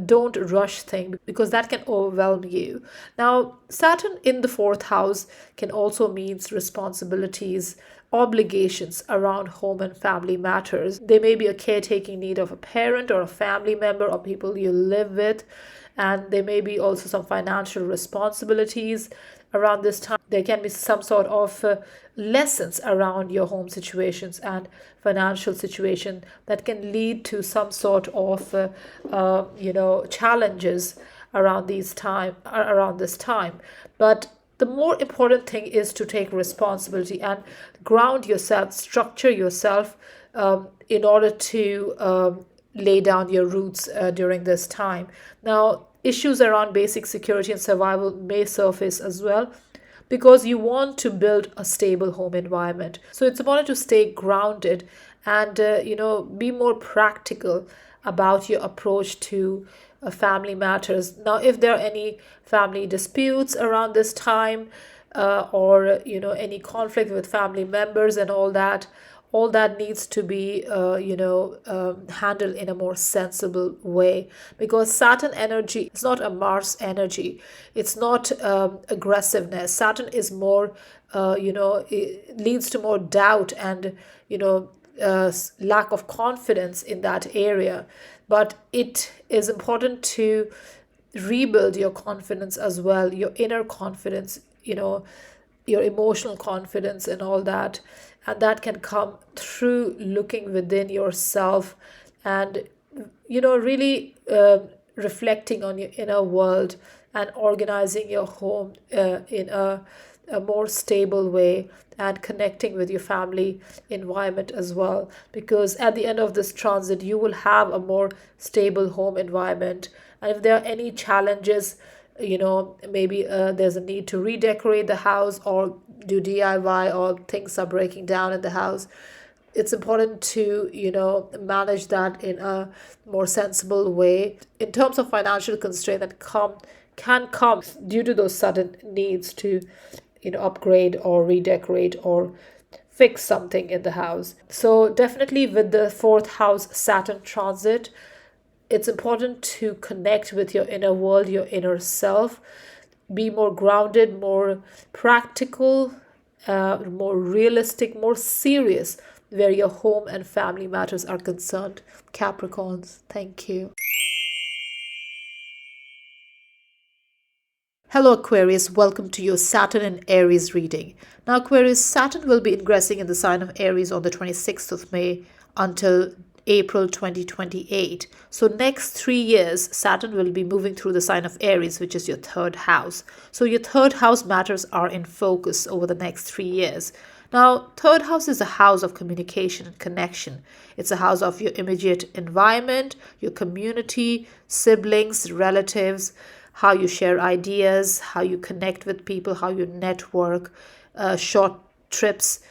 don't rush things, because that can overwhelm you. Now, Saturn in the fourth house can also means responsibilities, obligations around home and family matters. There may be a caretaking need of a parent or a family member or people you live with, and there may be also some financial responsibilities around this time. There can be some sort of lessons around your home situations and financial situation that can lead to some sort of challenges around this time. But the more important thing is to take responsibility and ground yourself, structure yourself, in order to lay down your roots during this time. Now, issues around basic security and survival may surface as well, because you want to build a stable home environment. So it's important to stay grounded and be more practical about your approach to family matters. Now, if there are any family disputes around this time, or any conflict with family members and all that needs to be handled in a more sensible way, because Saturn energy is not a Mars energy. It's not aggressiveness. Saturn is more it leads to more doubt and lack of confidence in that area. But it is important to rebuild your confidence as well, your inner confidence, your emotional confidence and all that. And that can come through looking within yourself and, really reflecting on your inner world and organizing your home in a more stable way, and connecting with your family environment as well. Because at the end of this transit, you will have a more stable home environment. And if there are any challenges, maybe there's a need to redecorate the house or do DIY, or things are breaking down in the house, it's important to manage that in a more sensible way. In terms of financial constraint that can come due to those sudden needs to upgrade or redecorate or fix something in the house. So definitely with the fourth house Saturn transit, it's important to connect with your inner world, your inner self, be more grounded, more practical, more realistic, more serious where your home and family matters are concerned. Capricorns, thank you. Hello Aquarius, welcome to your Saturn and Aries reading. Now Aquarius, Saturn will be ingressing in the sign of Aries on the 26th of May until April 2028. So next 3 years, Saturn will be moving through the sign of Aries, which is your third house. So your third house matters are in focus over the next 3 years. Now, third house is a house of communication and connection. It's a house of your immediate environment, your community, siblings, relatives, how you share ideas, how you connect with people, how you network, short trips,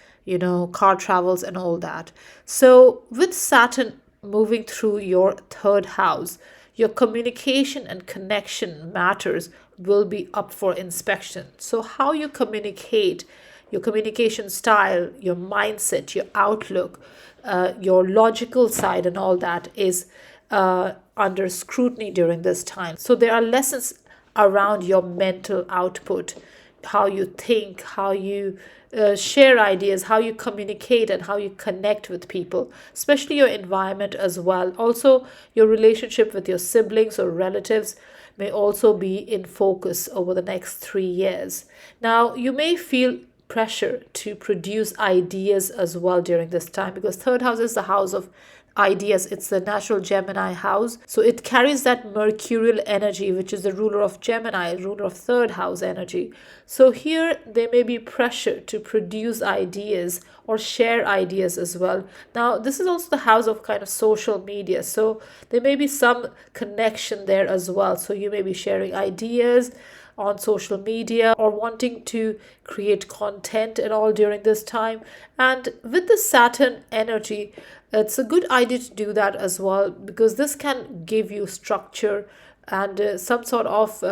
car travels and all that. So with Saturn moving through your third house, your communication and connection matters will be up for inspection. So how you communicate, your communication style, your mindset, your outlook, your logical side and all that is under scrutiny during this time. So there are lessons around your mental output, how you think, how you share ideas, how you communicate and how you connect with people, especially your environment as well. Also, your relationship with your siblings or relatives may also be in focus over the next 3 years. Now, you may feel pressure to produce ideas as well during this time, because third house is the house of ideas. It's the natural Gemini house, so it carries that mercurial energy, which is the ruler of Gemini, ruler of third house energy. So here there may be pressure to produce ideas or share ideas as well. Now this is also the house of kind of social media, so there may be some connection there as well. So you may be sharing ideas on social media or wanting to create content and all during this time. And with the Saturn energy, It's a good idea to do that as well, because this can give you structure and some sort of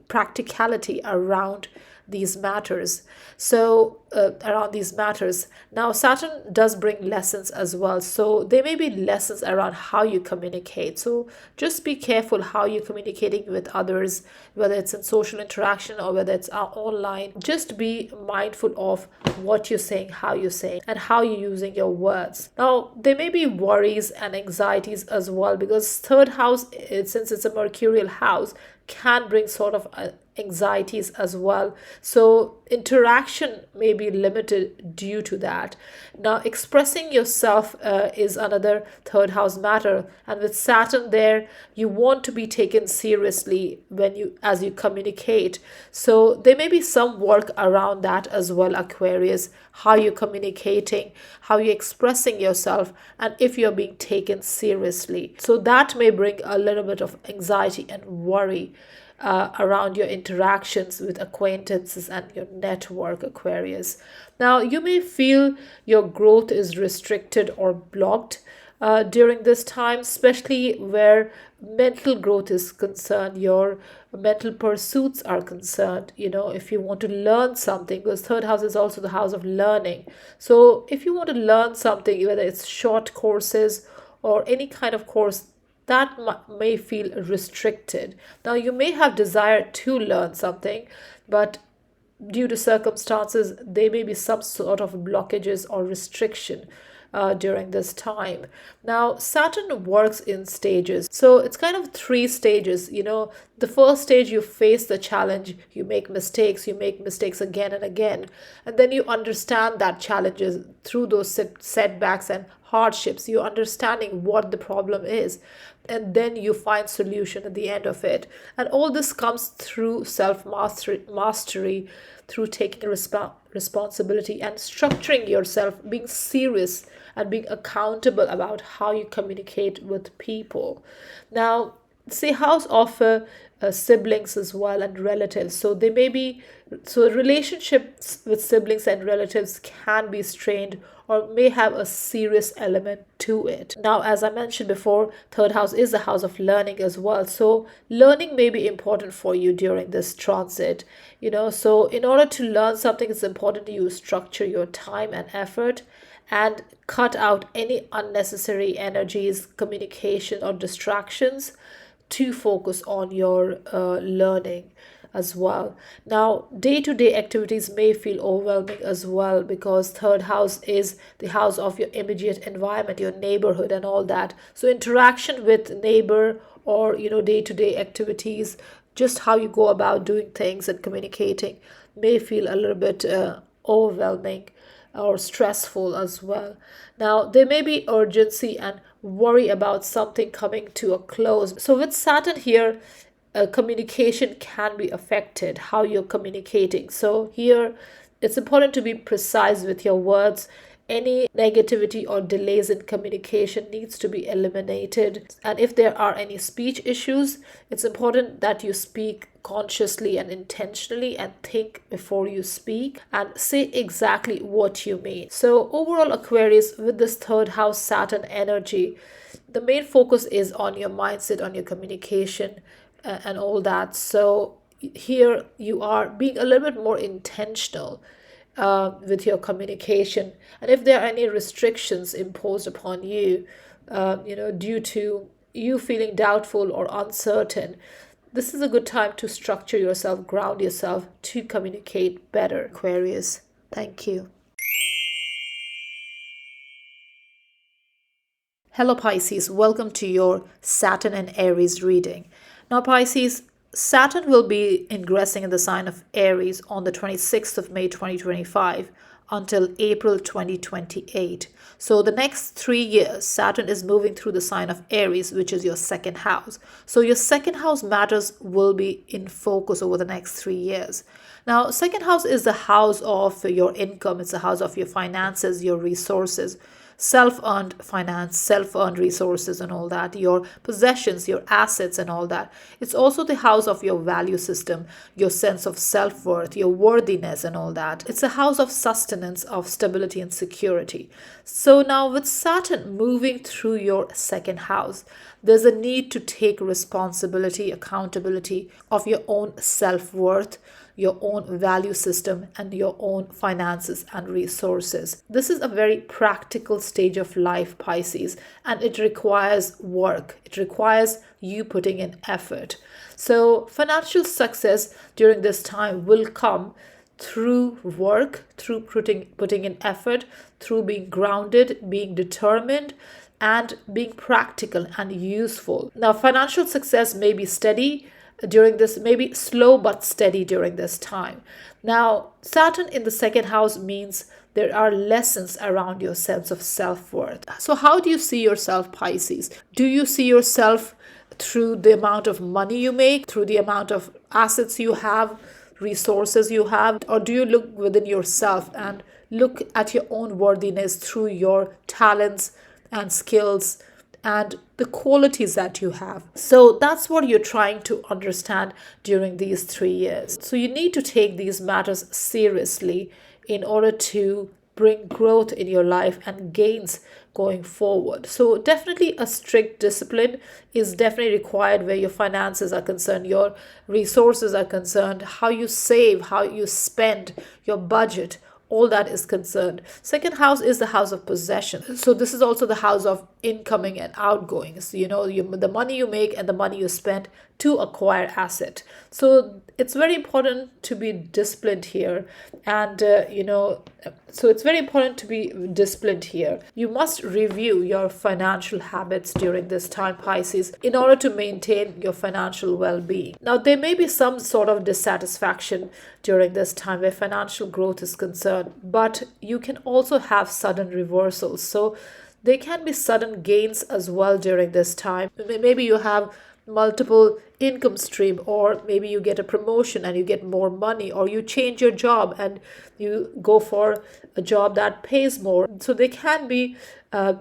practicality around these matters. So around these matters, now Saturn does bring lessons as well, so there may be lessons around how you communicate. So just be careful how you're communicating with others, whether it's in social interaction or whether it's online. Just be mindful of what you're saying, how you're saying, and how you're using your words. Now there may be worries and anxieties as well, because third house, since it's a mercurial house, can bring sort of anxieties as well. So interaction may be limited due to that. Now expressing yourself is another third house matter, and with Saturn there, you want to be taken seriously as you communicate. So there may be some work around that as well, Aquarius, how you're communicating, how you're expressing yourself, and if you're being taken seriously. So that may bring a little bit of anxiety and worry around your interactions with acquaintances and your network, Aquarius. Now, you may feel your growth is restricted or blocked during this time, especially where mental growth is concerned, your mental pursuits are concerned. If you want to learn something, because third house is also the house of learning. So if you want to learn something, whether it's short courses or any kind of course, that may feel restricted. Now, you may have desire to learn something, but due to circumstances, there may be some sort of blockages or restriction during this time. Now, Saturn works in stages. So it's kind of 3 stages. The first stage, you face the challenge, you make mistakes again and again. And then you understand that challenges through those setbacks and hardships. You're understanding what the problem is. And then you find solution at the end of it. And all this comes through self-mastery, through taking responsibility and structuring yourself, being serious and being accountable about how you communicate with people. Now, say house of siblings as well and relatives. So relationships with siblings and relatives can be strained or may have a serious element to it. Now, as I mentioned before, third house is a house of learning as well. So learning may be important for you during this transit. So in order to learn something, it's important you structure your time and effort and cut out any unnecessary energies, communication, or distractions to focus on your learning as well. Now, day-to-day activities may feel overwhelming as well, because third house is the house of your immediate environment, your neighborhood and all that. So interaction with neighbor or day-to-day activities, just how you go about doing things and communicating, may feel a little bit overwhelming or stressful as well. Now, there may be urgency and worry about something coming to a close. So with Saturn here, communication can be affected, how you're communicating. So here, it's important to be precise with your words. Any negativity or delays in communication needs to be eliminated. And if there are any speech issues, it's important that you speak consciously and intentionally and think before you speak and say exactly what you mean. So overall, Aquarius, with this third house Saturn energy, the main focus is on your mindset, on your communication and all that. So here you are being a little bit more intentional with your communication. And if there are any restrictions imposed upon you, due to you feeling doubtful or uncertain, this is a good time to structure yourself, ground yourself to communicate better, Aquarius. Thank you. Hello Pisces, welcome to your Saturn and Aries reading. Now Pisces, Saturn will be ingressing in the sign of Aries on the 26th of May 2025 until April 2028. So the next 3 years, Saturn is moving through the sign of Aries, which is your second house. So your second house matters will be in focus over the next 3 years. Now, second house is the house of your income. It's the house of your finances, your resources. self-earned finance, self-earned resources and all that, your possessions, your assets and all that. It's also the house of your value system, your sense of self-worth, your worthiness and all that. It's a house of sustenance, of stability and security. So now with Saturn moving through your second house, there's a need to take responsibility, accountability of your own self-worth, your own value system, and your own finances and resources. This is a very practical stage of life, Pisces, and it requires work. It requires you putting in effort. So financial success during this time will come through work, through putting in effort, through being grounded, being determined, and being practical and useful. Now, financial success may be steady during this, maybe slow but steady during this time. Now, Saturn in the second house means there are lessons around your sense of self-worth. So how do you see yourself, Pisces? Do you see yourself through the amount of money you make, through the amount of assets you have, resources you have, or do you look within yourself and look at your own worthiness through your talents and skills and the qualities that you have? So that's what you're trying to understand during these 3 years. So you need to take these matters seriously in order to bring growth in your life and gains going forward. So definitely a strict discipline is definitely required where your finances are concerned, your resources are concerned, how you save, how you spend, your budget, all that is concerned. Second house is the house of possession. So this is also the house of incoming and outgoing. So, the money you make and the money you spend to acquire asset. So it's very important to be disciplined here. And, so it's very important to be disciplined here. You must review your financial habits during this time, Pisces, in order to maintain your financial well-being. Now, there may be some sort of dissatisfaction during this time where financial growth is concerned, but you can also have sudden reversals. So there can be sudden gains as well during this time. Maybe you have multiple income stream, or maybe you get a promotion and you get more money, or you change your job and you go for a job that pays more. So there can be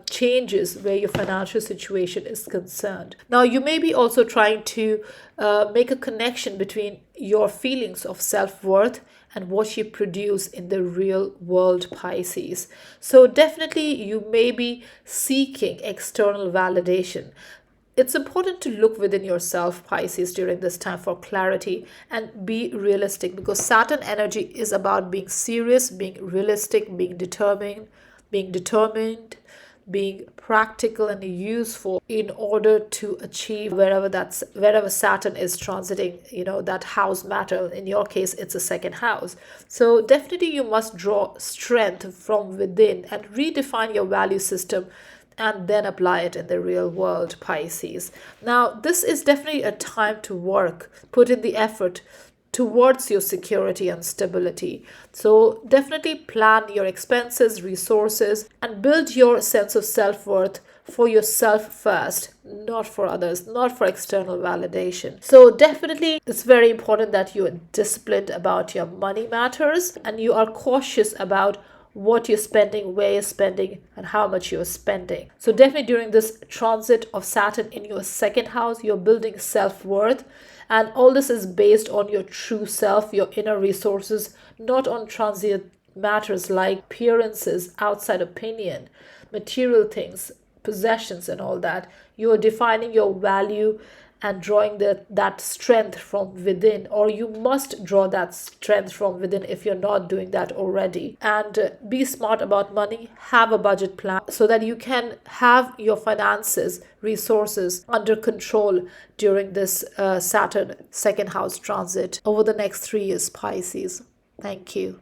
changes where your financial situation is concerned. Now you may be also trying to make a connection between your feelings of self-worth and what you produce in the real world, Pisces. So definitely you may be seeking external validation. It's important to look within yourself, Pisces, during this time for clarity and be realistic, because Saturn energy is about being serious, being realistic, being determined, being practical and useful in order to achieve wherever Saturn is transiting, that house matter. In your case, it's a second house. So definitely you must draw strength from within and redefine your value system and then apply it in the real world, Pisces. Now, this is definitely a time to work, put in the effort towards your security and stability. So definitely plan your expenses, resources, and build your sense of self-worth for yourself first, not for others, not for external validation. So definitely it's very important that you are disciplined about your money matters and you are cautious about what you're spending, where you're spending, and how much you're spending. So definitely during this transit of Saturn in your second house, you're building self-worth. And all this is based on your true self, your inner resources, not on transient matters like appearances, outside opinion, material things, possessions and all that. You are defining your value and drawing that strength from within, or you must draw that strength from within if you're not doing that already. And be smart about money, have a budget plan so that you can have your finances, resources under control during this Saturn second house transit over the next 3 years, Pisces. Thank you.